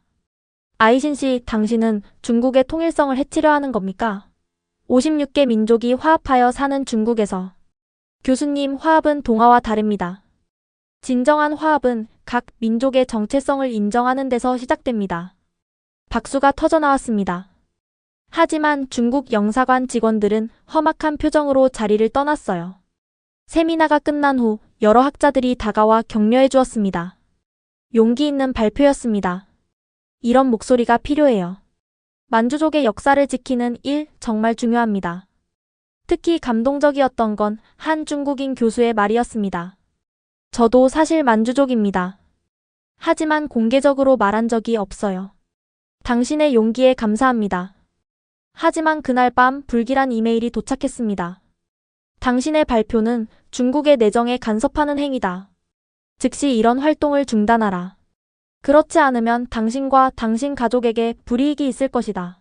아이신 씨, 당신은 중국의 통일성을 해치려 하는 겁니까? 56개 민족이 화합하여 사는 중국에서. 교수님, 화합은 동화와 다릅니다. 진정한 화합은 각 민족의 정체성을 인정하는 데서 시작됩니다. 박수가 터져나왔습니다. 하지만 중국 영사관 직원들은 험악한 표정으로 자리를 떠났어요. 세미나가 끝난 후 여러 학자들이 다가와 격려해 주었습니다. 용기 있는 발표였습니다. 이런 목소리가 필요해요. 만주족의 역사를 지키는 일 정말 중요합니다. 특히 감동적이었던 건 한 중국인 교수의 말이었습니다. 저도 사실 만주족입니다. 하지만 공개적으로 말한 적이 없어요. 당신의 용기에 감사합니다. 하지만 그날 밤 불길한 이메일이 도착했습니다. 당신의 발표는 중국의 내정에 간섭하는 행위다. 즉시 이런 활동을 중단하라. 그렇지 않으면 당신과 당신 가족에게 불이익이 있을 것이다.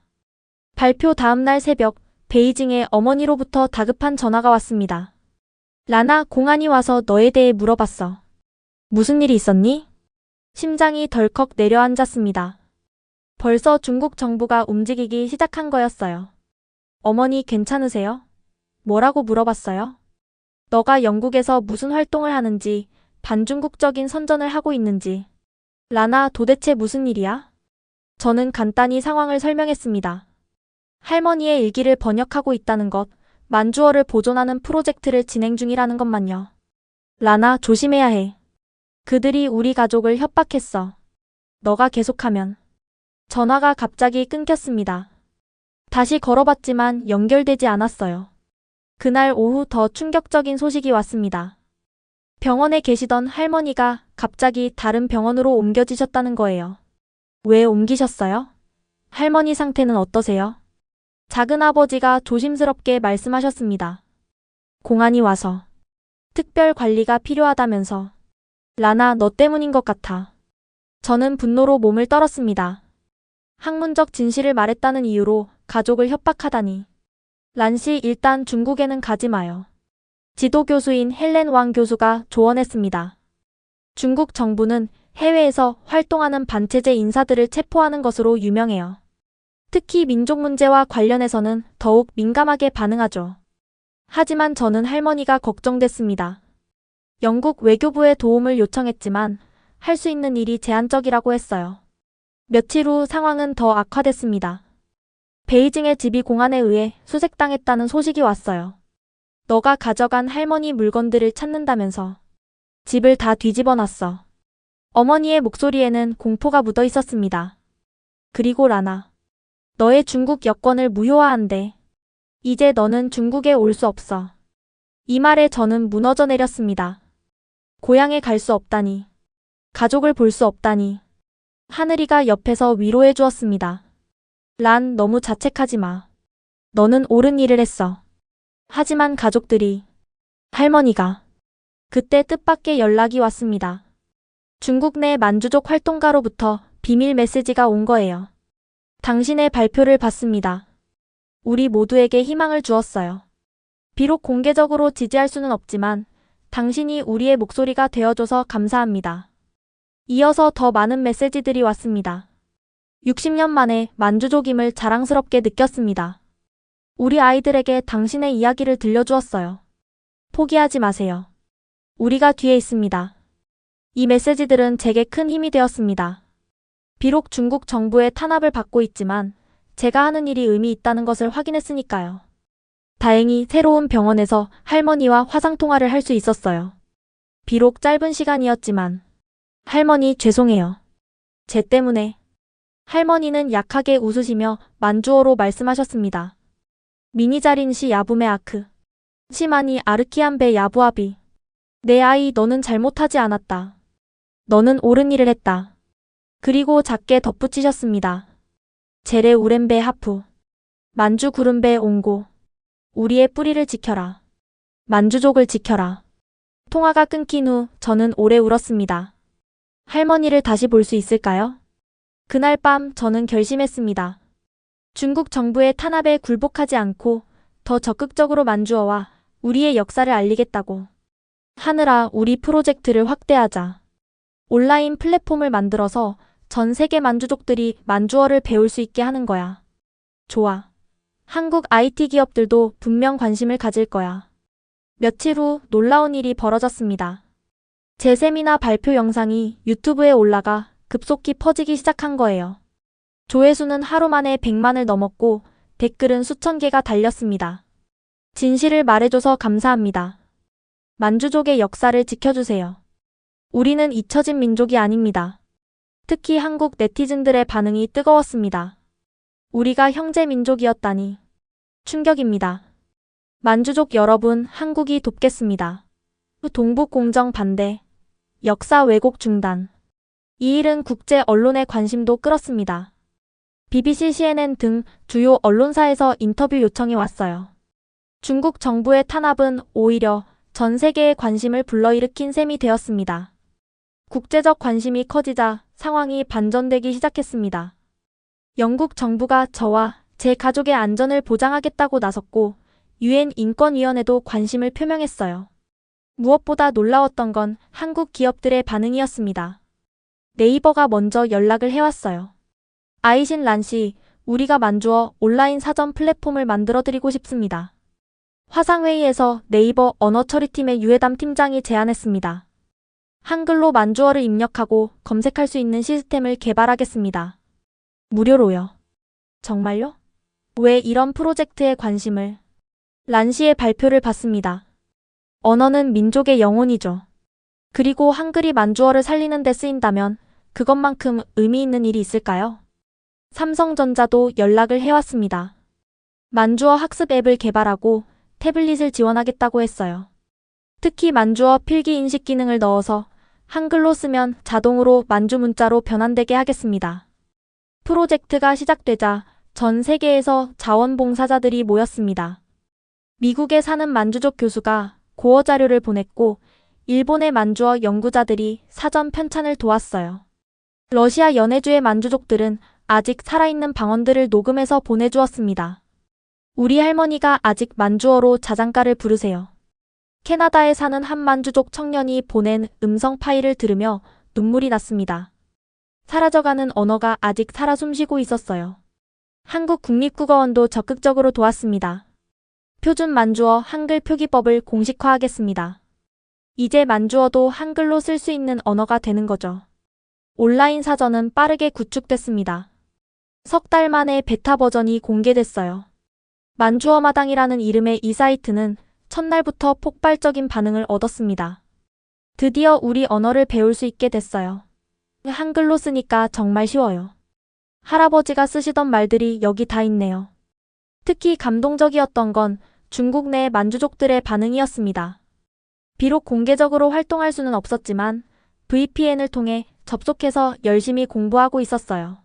발표 다음날 새벽, 베이징의 어머니로부터 다급한 전화가 왔습니다. 라나, 공안이 와서 너에 대해 물어봤어. 무슨 일이 있었니? 심장이 덜컥 내려앉았습니다. 벌써 중국 정부가 움직이기 시작한 거였어요. 어머니 괜찮으세요? 뭐라고 물어봤어요? 너가 영국에서 무슨 활동을 하는지, 반중국적인 선전을 하고 있는지. 라나, 도대체 무슨 일이야? 저는 간단히 상황을 설명했습니다. 할머니의 일기를 번역하고 있다는 것, 만주어를 보존하는 프로젝트를 진행 중이라는 것만요. 라나, 조심해야 해. 그들이 우리 가족을 협박했어. 너가 계속하면. 전화가 갑자기 끊겼습니다. 다시 걸어봤지만 연결되지 않았어요. 그날 오후 더 충격적인 소식이 왔습니다. 병원에 계시던 할머니가 갑자기 다른 병원으로 옮겨지셨다는 거예요. 왜 옮기셨어요? 할머니 상태는 어떠세요? 작은 아버지가 조심스럽게 말씀하셨습니다. 공안이 와서 특별 관리가 필요하다면서. 라나, 너 때문인 것 같아. 저는 분노로 몸을 떨었습니다. 학문적 진실을 말했다는 이유로 가족을 협박하다니. 란씨, 일단 중국에는 가지 마요. 지도교수인 헬렌 왕 교수가 조언했습니다. 중국 정부는 해외에서 활동하는 반체제 인사들을 체포하는 것으로 유명해요. 특히 민족 문제와 관련해서는 더욱 민감하게 반응하죠. 하지만 저는 할머니가 걱정됐습니다. 영국 외교부에 도움을 요청했지만 할 수 있는 일이 제한적이라고 했어요. 며칠 후 상황은 더 악화됐습니다. 베이징의 집이 공안에 의해 수색당했다는 소식이 왔어요. 너가 가져간 할머니 물건들을 찾는다면서. 집을 다 뒤집어 놨어. 어머니의 목소리에는 공포가 묻어 있었습니다. 그리고 라나. 너의 중국 여권을 무효화한대. 이제 너는 중국에 올 수 없어. 이 말에 저는 무너져 내렸습니다. 고향에 갈 수 없다니. 가족을 볼 수 없다니. 하늘이가 옆에서 위로해 주었습니다. 란, 너무 자책하지 마. 너는 옳은 일을 했어. 하지만 가족들이. 할머니가. 그때 뜻밖의 연락이 왔습니다. 중국 내 만주족 활동가로부터 비밀 메시지가 온 거예요. 당신의 발표를 봤습니다. 우리 모두에게 희망을 주었어요. 비록 공개적으로 지지할 수는 없지만 당신이 우리의 목소리가 되어줘서 감사합니다. 이어서 더 많은 메시지들이 왔습니다. 60년 만에 만주족임을 자랑스럽게 느꼈습니다. 우리 아이들에게 당신의 이야기를 들려주었어요. 포기하지 마세요. 우리가 뒤에 있습니다. 이 메시지들은 제게 큰 힘이 되었습니다. 비록 중국 정부의 탄압을 받고 있지만 제가 하는 일이 의미 있다는 것을 확인했으니까요. 다행히 새로운 병원에서 할머니와 화상통화를 할 수 있었어요. 비록 짧은 시간이었지만. 할머니, 죄송해요. 제 때문에. 할머니는 약하게 웃으시며 만주어로 말씀하셨습니다. 미니자린 시 야부메 아크. 시마니 아르키안베 야부아비. 내 아이, 너는 잘못하지 않았다. 너는 옳은 일을 했다. 그리고 작게 덧붙이셨습니다. 제레 우렘베 하프. 만주 구름베 옹고. 우리의 뿌리를 지켜라. 만주족을 지켜라. 통화가 끊긴 후 저는 오래 울었습니다. 할머니를 다시 볼 수 있을까요? 그날 밤 저는 결심했습니다. 중국 정부의 탄압에 굴복하지 않고 더 적극적으로 만주어와 우리의 역사를 알리겠다고. 하늘아, 우리 프로젝트를 확대하자. 온라인 플랫폼을 만들어서 전 세계 만주족들이 만주어를 배울 수 있게 하는 거야. 좋아. 한국 IT 기업들도 분명 관심을 가질 거야. 며칠 후 놀라운 일이 벌어졌습니다. 제 세미나 발표 영상이 유튜브에 올라가 급속히 퍼지기 시작한 거예요. 조회수는 하루 만에 100만을 넘었고 댓글은 수천 개가 달렸습니다. 진실을 말해줘서 감사합니다. 만주족의 역사를 지켜주세요. 우리는 잊혀진 민족이 아닙니다. 특히 한국 네티즌들의 반응이 뜨거웠습니다. 우리가 형제 민족이었다니. 충격입니다. 만주족 여러분, 한국이 돕겠습니다. 동북 공정 반대. 역사 왜곡 중단. 이 일은 국제 언론의 관심도 끌었습니다. BBC, CNN 등 주요 언론사에서 인터뷰 요청이 왔어요. 중국 정부의 탄압은 오히려 전 세계의 관심을 불러일으킨 셈이 되었습니다. 국제적 관심이 커지자 상황이 반전되기 시작했습니다. 영국 정부가 저와 제 가족의 안전을 보장하겠다고 나섰고 유엔 인권위원회도 관심을 표명했어요. 무엇보다 놀라웠던 건 한국 기업들의 반응이었습니다. 네이버가 먼저 연락을 해왔어요. 아이신 란씨, 우리가 만주어 온라인 사전 플랫폼을 만들어드리고 싶습니다. 화상회의에서 네이버 언어처리팀의 유해담 팀장이 제안했습니다. 한글로 만주어를 입력하고 검색할 수 있는 시스템을 개발하겠습니다. 무료로요. 정말요? 왜 이런 프로젝트에 관심을? 란씨의 발표를 받습니다. 언어는 민족의 영혼이죠. 그리고 한글이 만주어를 살리는 데 쓰인다면 그것만큼 의미 있는 일이 있을까요? 삼성전자도 연락을 해왔습니다. 만주어 학습 앱을 개발하고 태블릿을 지원하겠다고 했어요. 특히 만주어 필기 인식 기능을 넣어서 한글로 쓰면 자동으로 만주 문자로 변환되게 하겠습니다. 프로젝트가 시작되자 전 세계에서 자원봉사자들이 모였습니다. 미국에 사는 만주족 교수가 고어 자료를 보냈고 일본의 만주어 연구자들이 사전 편찬을 도왔어요. 러시아 연해주의 만주족들은 아직 살아있는 방언들을 녹음해서 보내주었습니다. 우리 할머니가 아직 만주어로 자장가를 부르세요. 캐나다에 사는 한 만주족 청년이 보낸 음성 파일을 들으며 눈물이 났습니다. 사라져가는 언어가 아직 살아 숨쉬고 있었어요. 한국 국립국어원도 적극적으로 도왔습니다. 표준 만주어 한글 표기법을 공식화하겠습니다. 이제 만주어도 한글로 쓸 수 있는 언어가 되는 거죠. 온라인 사전은 빠르게 구축됐습니다. 석 달 만에 베타 버전이 공개됐어요. 만주어 마당이라는 이름의 이 사이트는 첫날부터 폭발적인 반응을 얻었습니다. 드디어 우리 언어를 배울 수 있게 됐어요. 한글로 쓰니까 정말 쉬워요. 할아버지가 쓰시던 말들이 여기 다 있네요. 특히 감동적이었던 건 중국 내 만주족들의 반응이었습니다. 비록 공개적으로 활동할 수는 없었지만 VPN을 통해 접속해서 열심히 공부하고 있었어요.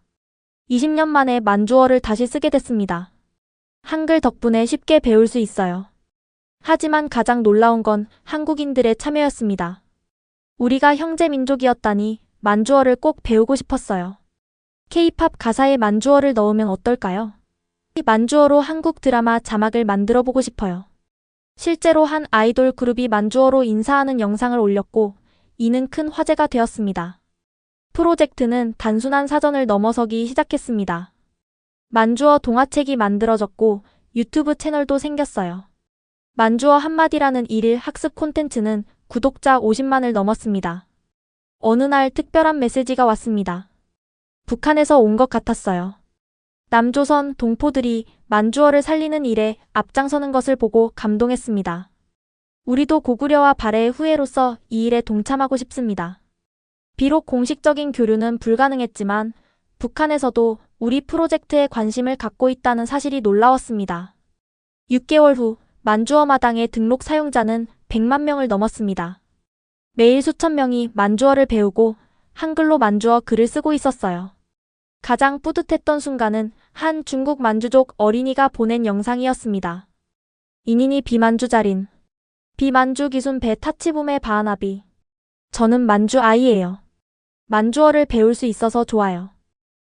20년 만에 만주어를 다시 쓰게 됐습니다. 한글 덕분에 쉽게 배울 수 있어요. 하지만 가장 놀라운 건 한국인들의 참여였습니다. 우리가 형제 민족이었다니 만주어를 꼭 배우고 싶었어요. K-팝 가사에 만주어를 넣으면 어떨까요? 만주어로 한국 드라마 자막을 만들어 보고 싶어요. 실제로 한 아이돌 그룹이 만주어로 인사하는 영상을 올렸고 이는 큰 화제가 되었습니다. 프로젝트는 단순한 사전을 넘어서기 시작했습니다. 만주어 동화책이 만들어졌고 유튜브 채널도 생겼어요. 만주어 한마디라는 일일 학습 콘텐츠는 구독자 50만을 넘었습니다. 어느 날 특별한 메시지가 왔습니다. 북한에서 온 것 같았어요. 남조선 동포들이 만주어를 살리는 일에 앞장서는 것을 보고 감동했습니다. 우리도 고구려와 발해의 후예로서 이 일에 동참하고 싶습니다. 비록 공식적인 교류는 불가능했지만 북한에서도 우리 프로젝트에 관심을 갖고 있다는 사실이 놀라웠습니다. 6개월 후 만주어 마당의 등록 사용자는 100만 명을 넘었습니다. 매일 수천 명이 만주어를 배우고 한글로 만주어 글을 쓰고 있었어요. 가장 뿌듯했던 순간은 한 중국 만주족 어린이가 보낸 영상이었습니다. 이니니 비만주자린 비만주 기순 배 타치붐의 바하나비 저는 만주 아이예요. 만주어를 배울 수 있어서 좋아요.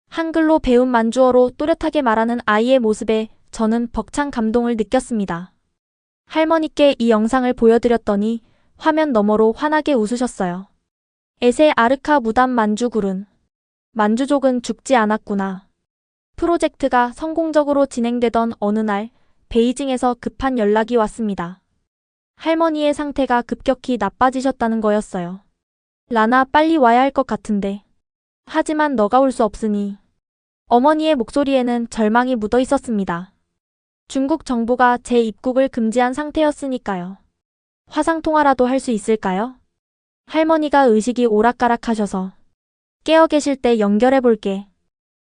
한글로 배운 만주어로 또렷하게 말하는 아이의 모습에 저는 벅찬 감동을 느꼈습니다. 할머니께 이 영상을 보여드렸더니 화면 너머로 환하게 웃으셨어요. 에세 아르카 무담 만주굴은 만주족은 죽지 않았구나. 프로젝트가 성공적으로 진행되던 어느 날 베이징에서 급한 연락이 왔습니다. 할머니의 상태가 급격히 나빠지셨다는 거였어요. 라나 빨리 와야 할 것 같은데. 하지만 너가 올 수 없으니. 어머니의 목소리에는 절망이 묻어 있었습니다. 중국 정부가 제 입국을 금지한 상태였으니까요. 화상통화라도 할 수 있을까요? 할머니가 의식이 오락가락하셔서. 깨어 계실 때 연결해 볼게.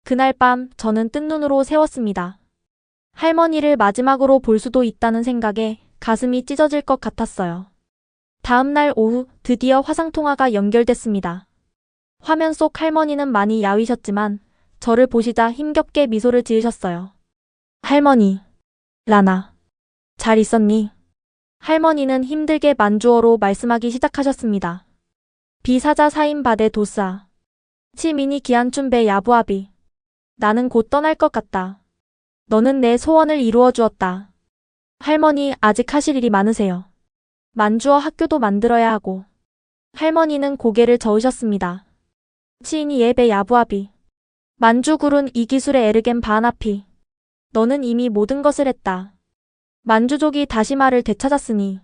그날 밤 저는 뜬 눈으로 세웠습니다. 할머니를 마지막으로 볼 수도 있다는 생각에 가슴이 찢어질 것 같았어요. 다음 날 오후 드디어 화상통화가 연결됐습니다. 화면 속 할머니는 많이 야위셨지만 저를 보시자 힘겹게 미소를 지으셨어요. 할머니, 라나, 잘 있었니? 할머니는 힘들게 만주어로 말씀하기 시작하셨습니다. 비사자 사인 바데 도사. 치미니 기안춘배 야부아비. 나는 곧 떠날 것 같다. 너는 내 소원을 이루어 주었다. 할머니 아직 하실 일이 많으세요. 만주어 학교도 만들어야 하고. 할머니는 고개를 저으셨습니다. 치인이 예배 야부아비. 만주굴은 이 기술의 에르겐 바나피. 너는 이미 모든 것을 했다. 만주족이 다시 말을 되찾았으니.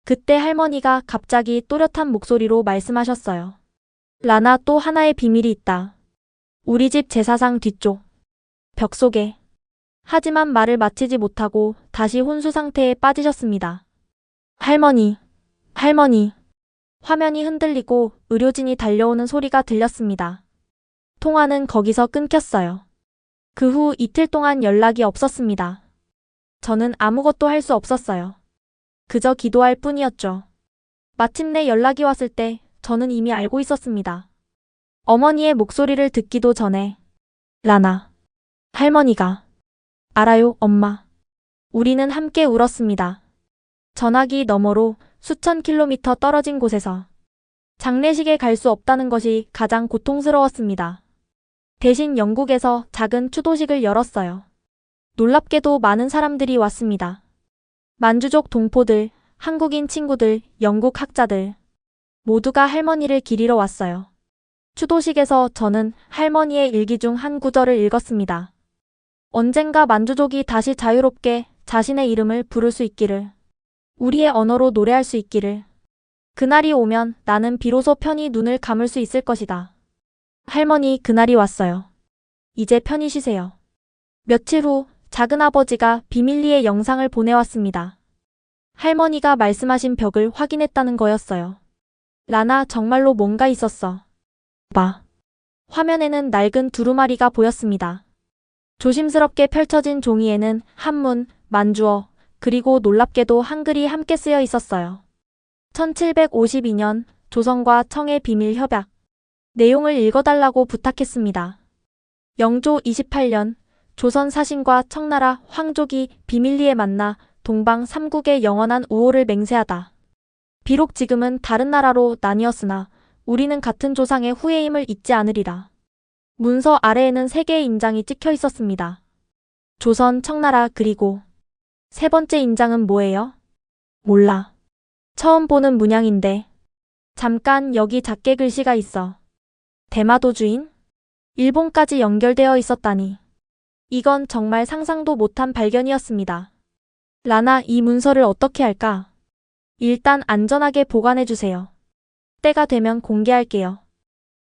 그때 할머니가 갑자기 또렷한 목소리로 말씀하셨어요. 라나 또 하나의 비밀이 있다. 우리 집 제사상 뒤쪽. 벽 속에. 하지만 말을 마치지 못하고 다시 혼수 상태에 빠지셨습니다. 할머니, 할머니. 화면이 흔들리고 의료진이 달려오는 소리가 들렸습니다. 통화는 거기서 끊겼어요. 그 후 이틀 동안 연락이 없었습니다. 저는 아무것도 할 수 없었어요. 그저 기도할 뿐이었죠. 마침내 연락이 왔을 때 저는 이미 알고 있었습니다. 어머니의 목소리를 듣기도 전에 라나, 할머니가 알아요, 엄마. 우리는 함께 울었습니다. 전화기 너머로 수천 킬로미터 떨어진 곳에서 장례식에 갈 수 없다는 것이 가장 고통스러웠습니다. 대신 영국에서 작은 추도식을 열었어요. 놀랍게도 많은 사람들이 왔습니다. 만주족 동포들, 한국인 친구들, 영국 학자들 모두가 할머니를 기리러 왔어요. 추도식에서 저는 할머니의 일기 중 한 구절을 읽었습니다. 언젠가 만주족이 다시 자유롭게 자신의 이름을 부를 수 있기를, 우리의 언어로 노래할 수 있기를, 그날이 오면 나는 비로소 편히 눈을 감을 수 있을 것이다. 할머니, 그날이 왔어요. 이제 편히 쉬세요. 며칠 후 작은아버지가 비밀리에 영상을 보내왔습니다. 할머니가 말씀하신 벽을 확인했다는 거였어요. 라나, 정말로 뭔가 있었어. 봐. 화면에는 낡은 두루마리가 보였습니다. 조심스럽게 펼쳐진 종이에는 한문, 만주어, 그리고 놀랍게도 한글이 함께 쓰여 있었어요. 1752년 조선과 청의 비밀 협약. 내용을 읽어달라고 부탁했습니다. 영조 28년 조선 사신과 청나라 황족이 비밀리에 만나 동방 삼국의 영원한 우호를 맹세하다. 비록 지금은 다른 나라로 나뉘었으나 우리는 같은 조상의 후예임을 잊지 않으리라. 문서 아래에는 3개의 인장이 찍혀 있었습니다. 조선, 청나라, 그리고 세 번째 인장은 뭐예요? 몰라. 처음 보는 문양인데. 잠깐, 여기 작게 글씨가 있어. 대마도 주인? 일본까지 연결되어 있었다니. 이건 정말 상상도 못한 발견이었습니다. 라나, 이 문서를 어떻게 할까? 일단 안전하게 보관해주세요. 때가 되면 공개할게요.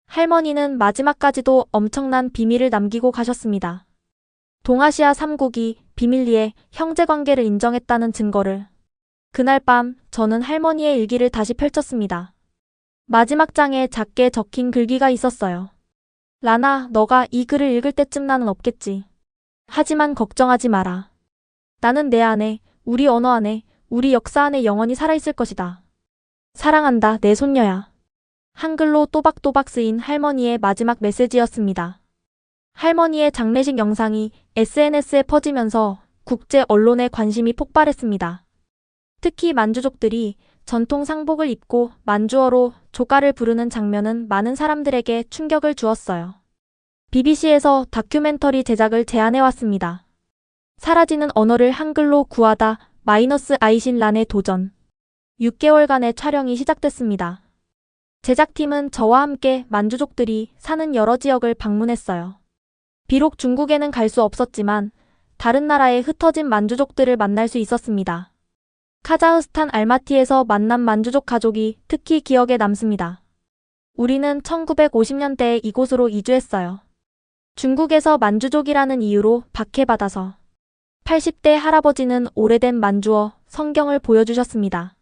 할머니는 마지막까지도 엄청난 비밀을 남기고 가셨습니다. 동아시아 3국이 비밀리에 형제관계를 인정했다는 증거를. 그날 밤 저는 할머니의 일기를 다시 펼쳤습니다. 마지막 장에 작게 적힌 글귀가 있었어요. 라나, 너가 이 글을 읽을 때쯤 나는 없겠지. 하지만 걱정하지 마라. 나는 내 안에, 우리 언어 안에, 우리 역사 안에 영원히 살아있을 것이다. 사랑한다, 내 손녀야. 한글로 또박또박 쓰인 할머니의 마지막 메시지였습니다. 할머니의 장례식 영상이 SNS에 퍼지면서 국제 언론의 관심이 폭발했습니다. 특히 만주족들이 전통 상복을 입고 만주어로 조가를 부르는 장면은 많은 사람들에게 충격을 주었어요. BBC에서 다큐멘터리 제작을 제안해왔습니다. 사라지는 언어를 한글로 구하다 -아이신란의 도전. 6개월간의 촬영이 시작됐습니다. 제작팀은 저와 함께 만주족들이 사는 여러 지역을 방문했어요. 비록 중국에는 갈 수 없었지만 다른 나라에 흩어진 만주족들을 만날 수 있었습니다. 카자흐스탄 알마티에서 만난 만주족 가족이 특히 기억에 남습니다. 우리는 1950년대에 이곳으로 이주했어요. 중국에서 만주족이라는 이유로 박해받아서 80대 할아버지는 오래된 만주어 성경을 보여주셨습니다.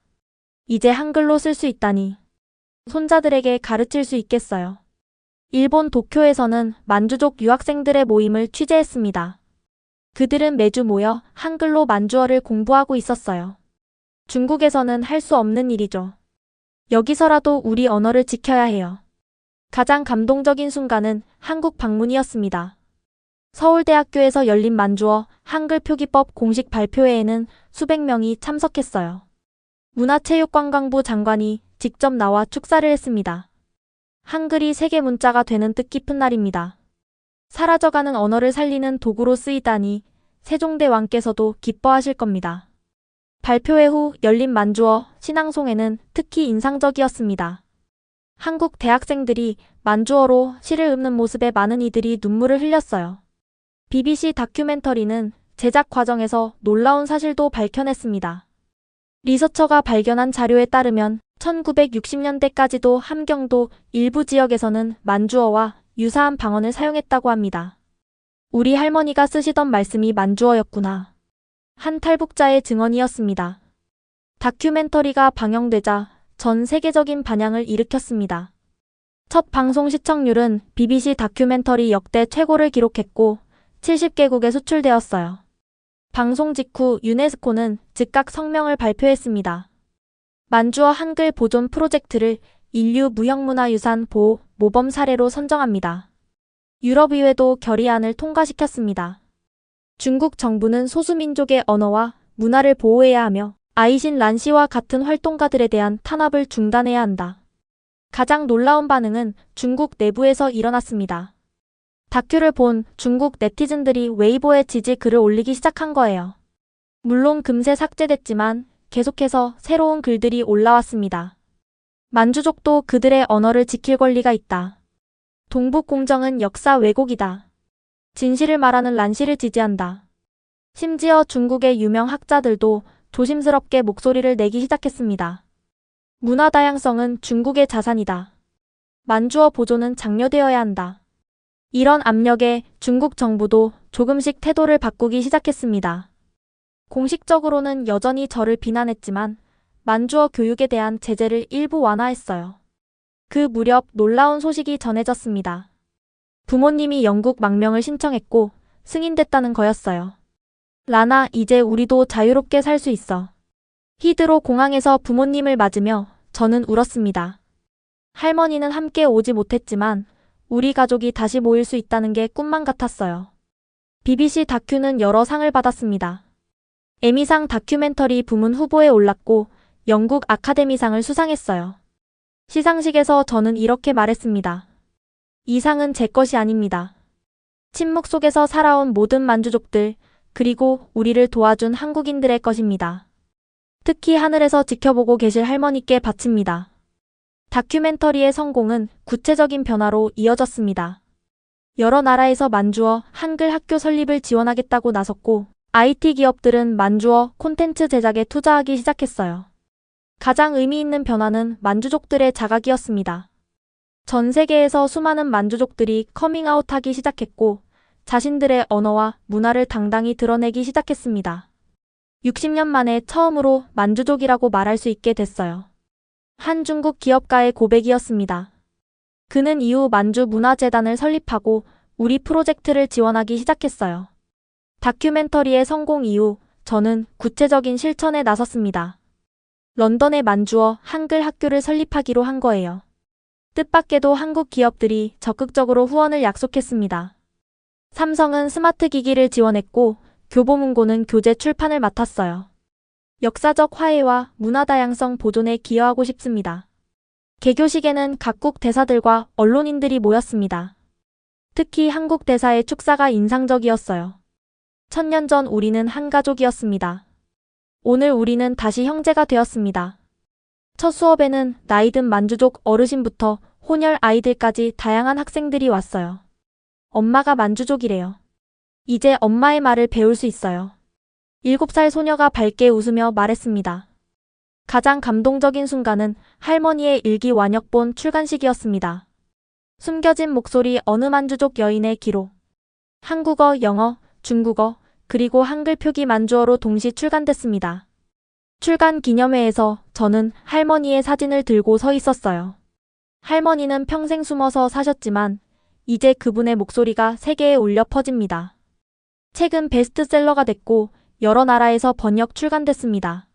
이제 한글로 쓸 수 있다니. 손자들에게 가르칠 수 있겠어요. 일본 도쿄에서는 만주족 유학생들의 모임을 취재했습니다. 그들은 매주 모여 한글로 만주어를 공부하고 있었어요. 중국에서는 할 수 없는 일이죠. 여기서라도 우리 언어를 지켜야 해요. 가장 감동적인 순간은 한국 방문이었습니다. 서울대학교에서 열린 만주어 한글 표기법 공식 발표회에는 수백 명이 참석했어요. 문화체육관광부 장관이 직접 나와 축사를 했습니다. 한글이 세계 문자가 되는 뜻깊은 날입니다. 사라져가는 언어를 살리는 도구로 쓰이다니 세종대 왕께서도 기뻐하실 겁니다. 발표회 후 열린 만주어 신앙송에는 특히 인상적이었습니다. 한국 대학생들이 만주어로 시를 읊는 모습에 많은 이들이 눈물을 흘렸어요. BBC 다큐멘터리는 제작 과정에서 놀라운 사실도 밝혀냈습니다. 리서처가 발견한 자료에 따르면 1960년대까지도 함경도 일부 지역에서는 만주어와 유사한 방언을 사용했다고 합니다. 우리 할머니가 쓰시던 말씀이 만주어였구나. 한 탈북자의 증언이었습니다. 다큐멘터리가 방영되자 전 세계적인 반향을 일으켰습니다. 첫 방송 시청률은 BBC 다큐멘터리 역대 최고를 기록했고 70개국에 수출되었어요. 방송 직후 유네스코는 즉각 성명을 발표했습니다. 만주어 한글 보존 프로젝트를 인류 무형문화유산 보호 모범 사례로 선정합니다. 유럽의회도 결의안을 통과시켰습니다. 중국 정부는 소수민족의 언어와 문화를 보호해야 하며 아이신 란씨와 같은 활동가들에 대한 탄압을 중단해야 한다. 가장 놀라운 반응은 중국 내부에서 일어났습니다. 다큐를 본 중국 네티즌들이 웨이보에 지지 글을 올리기 시작한 거예요. 물론 금세 삭제됐지만 계속해서 새로운 글들이 올라왔습니다. 만주족도 그들의 언어를 지킬 권리가 있다. 동북공정은 역사 왜곡이다. 진실을 말하는 란씨를 지지한다. 심지어 중국의 유명 학자들도 조심스럽게 목소리를 내기 시작했습니다. 문화 다양성은 중국의 자산이다. 만주어 보존은 장려되어야 한다. 이런 압력에 중국 정부도 조금씩 태도를 바꾸기 시작했습니다. 공식적으로는 여전히 저를 비난했지만 만주어 교육에 대한 제재를 일부 완화했어요. 그 무렵 놀라운 소식이 전해졌습니다. 부모님이 영국 망명을 신청했고 승인됐다는 거였어요. 라나, 이제 우리도 자유롭게 살 수 있어. 히드로 공항에서 부모님을 맞으며 저는 울었습니다. 할머니는 함께 오지 못했지만 우리 가족이 다시 모일 수 있다는 게 꿈만 같았어요. BBC 다큐는 여러 상을 받았습니다. 에미상 다큐멘터리 부문 후보에 올랐고 영국 아카데미상을 수상했어요. 시상식에서 저는 이렇게 말했습니다. 이 상은 제 것이 아닙니다. 침묵 속에서 살아온 모든 만주족들, 그리고 우리를 도와준 한국인들의 것입니다. 특히 하늘에서 지켜보고 계실 할머니께 바칩니다. 다큐멘터리의 성공은 구체적인 변화로 이어졌습니다. 여러 나라에서 만주어 한글 학교 설립을 지원하겠다고 나섰고 IT 기업들은 만주어 콘텐츠 제작에 투자하기 시작했어요. 가장 의미 있는 변화는 만주족들의 자각이었습니다. 전 세계에서 수많은 만주족들이 커밍아웃하기 시작했고 자신들의 언어와 문화를 당당히 드러내기 시작했습니다. 60년 만에 처음으로 만주족이라고 말할 수 있게 됐어요. 한 중국 기업가의 고백이었습니다. 그는 이후 만주문화재단을 설립하고 우리 프로젝트를 지원하기 시작했어요. 다큐멘터리의 성공 이후 저는 구체적인 실천에 나섰습니다. 런던의 만주어 한글 학교를 설립하기로 한 거예요. 뜻밖에도 한국 기업들이 적극적으로 후원을 약속했습니다. 삼성은 스마트 기기를 지원했고 교보문고는 교재 출판을 맡았어요. 역사적 화해와 문화 다양성 보존에 기여하고 싶습니다. 개교식에는 각국 대사들과 언론인들이 모였습니다. 특히 한국 대사의 축사가 인상적이었어요. 1000년 전 우리는 한 가족이었습니다. 오늘 우리는 다시 형제가 되었습니다. 첫 수업에는 나이든 만주족 어르신부터 혼혈 아이들까지 다양한 학생들이 왔어요. 엄마가 만주족이래요. 이제 엄마의 말을 배울 수 있어요. 7살 소녀가 밝게 웃으며 말했습니다. 가장 감동적인 순간은 할머니의 일기 완역본 출간식이었습니다. 숨겨진 목소리 어느 만주족 여인의 기록. 한국어, 영어, 중국어, 그리고 한글 표기 만주어로 동시 출간됐습니다. 출간 기념회에서 저는 할머니의 사진을 들고 서 있었어요. 할머니는 평생 숨어서 사셨지만 이제 그분의 목소리가 세계에 울려 퍼집니다. 책은 베스트셀러가 됐고 여러 나라에서 번역 출간됐습니다.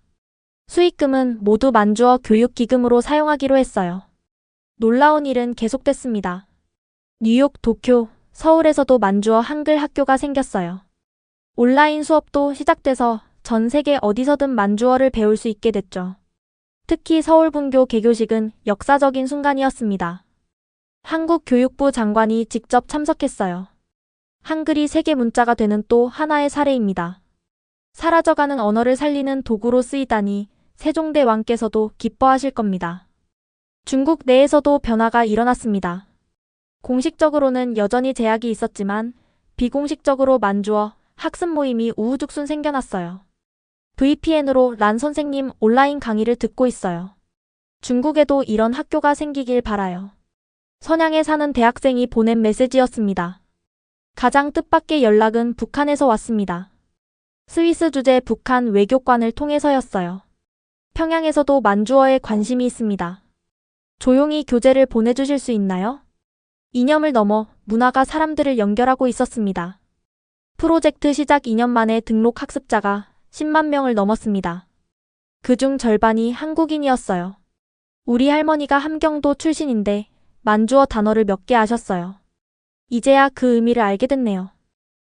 수익금은 모두 만주어 교육기금으로 사용하기로 했어요. 놀라운 일은 계속됐습니다. 뉴욕, 도쿄, 서울에서도 만주어 한글 학교가 생겼어요. 온라인 수업도 시작돼서 전 세계 어디서든 만주어를 배울 수 있게 됐죠. 특히 서울분교 개교식은 역사적인 순간이었습니다. 한국 교육부 장관이 직접 참석했어요. 한글이 세계 문자가 되는 또 하나의 사례입니다. 사라져가는 언어를 살리는 도구로 쓰이다니 세종대 왕께서도 기뻐하실 겁니다. 중국 내에서도 변화가 일어났습니다. 공식적으로는 여전히 제약이 있었지만 비공식적으로 만주어 학습 모임이 우후죽순 생겨났어요. VPN으로 란 선생님 온라인 강의를 듣고 있어요. 중국에도 이런 학교가 생기길 바라요. 선양에 사는 대학생이 보낸 메시지였습니다. 가장 뜻밖의 연락은 북한에서 왔습니다. 스위스 주재 북한 외교관을 통해서였어요. 평양에서도 만주어에 관심이 있습니다. 조용히 교재를 보내주실 수 있나요? 이념을 넘어 문화가 사람들을 연결하고 있었습니다. 프로젝트 시작 2년 만에 등록 학습자가 10만 명을 넘었습니다. 그중 절반이 한국인이었어요. 우리 할머니가 함경도 출신인데 만주어 단어를 몇 개 아셨어요. 이제야 그 의미를 알게 됐네요.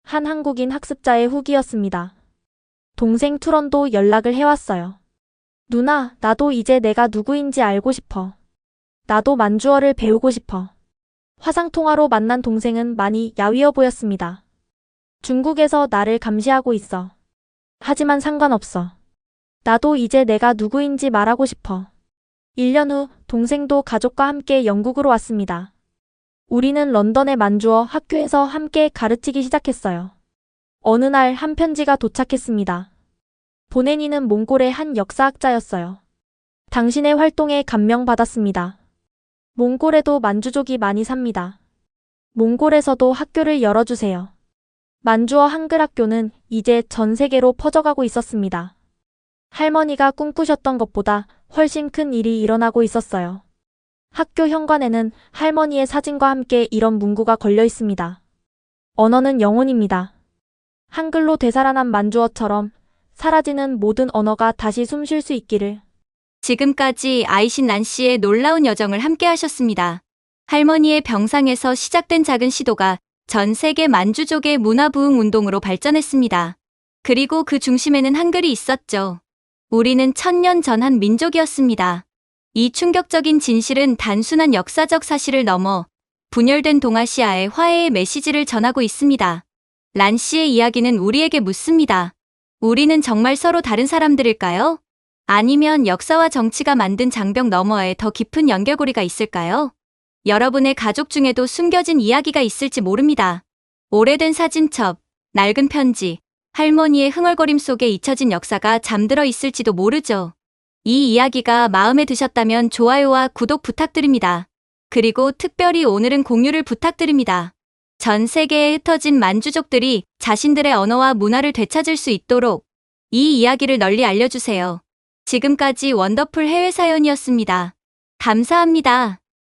한 한국인 학습자의 후기였습니다. 동생 투런도 연락을 해왔어요. 누나, 나도 이제 내가 누구인지 알고 싶어. 나도 만주어를 배우고 싶어. 화상통화로 만난 동생은 많이 야위어 보였습니다. 중국에서 나를 감시하고 있어. 하지만 상관없어. 나도 이제 내가 누구인지 말하고 싶어. 1년 후 동생도 가족과 함께 영국으로 왔습니다. 우리는 런던의 만주어 학교에서 함께 가르치기 시작했어요. 어느 날 한 편지가 도착했습니다. 보낸 이는 몽골의 한 역사학자였어요. 당신의 활동에 감명받았습니다. 몽골에도 만주족이 많이 삽니다. 몽골에서도 학교를 열어주세요. 만주어 한글 학교는 이제 전 세계로 퍼져가고 있었습니다. 할머니가 꿈꾸셨던 것보다 훨씬 큰 일이 일어나고 있었어요. 학교 현관에는 할머니의 사진과 함께 이런 문구가 걸려 있습니다. 언어는 영혼입니다. 한글로 되살아난 만주어처럼 사라지는 모든 언어가 다시 숨 쉴 수 있기를. 지금까지 아이신 란씨의 놀라운 여정을 함께 하셨습니다. 할머니의 병상에서 시작된 작은 시도가 전 세계 만주족의 문화부흥 운동으로 발전했습니다. 그리고 그 중심에는 한글이 있었죠. 우리는 1000년 전 한 민족이었습니다. 이 충격적인 진실은 단순한 역사적 사실을 넘어 분열된 동아시아의 화해의 메시지를 전하고 있습니다. 란 씨의 이야기는 우리에게 묻습니다. 우리는 정말 서로 다른 사람들일까요? 아니면 역사와 정치가 만든 장벽 너머에 더 깊은 연결고리가 있을까요? 여러분의 가족 중에도 숨겨진 이야기가 있을지 모릅니다. 오래된 사진첩, 낡은 편지, 할머니의 흥얼거림 속에 잊혀진 역사가 잠들어 있을지도 모르죠. 이 이야기가 마음에 드셨다면 좋아요와 구독 부탁드립니다. 그리고 특별히 오늘은 공유를 부탁드립니다. 전 세계에 흩어진 만주족들이 자신들의 언어와 문화를 되찾을 수 있도록 이 이야기를 널리 알려주세요. 지금까지 원더풀 해외 사연이었습니다. 감사합니다.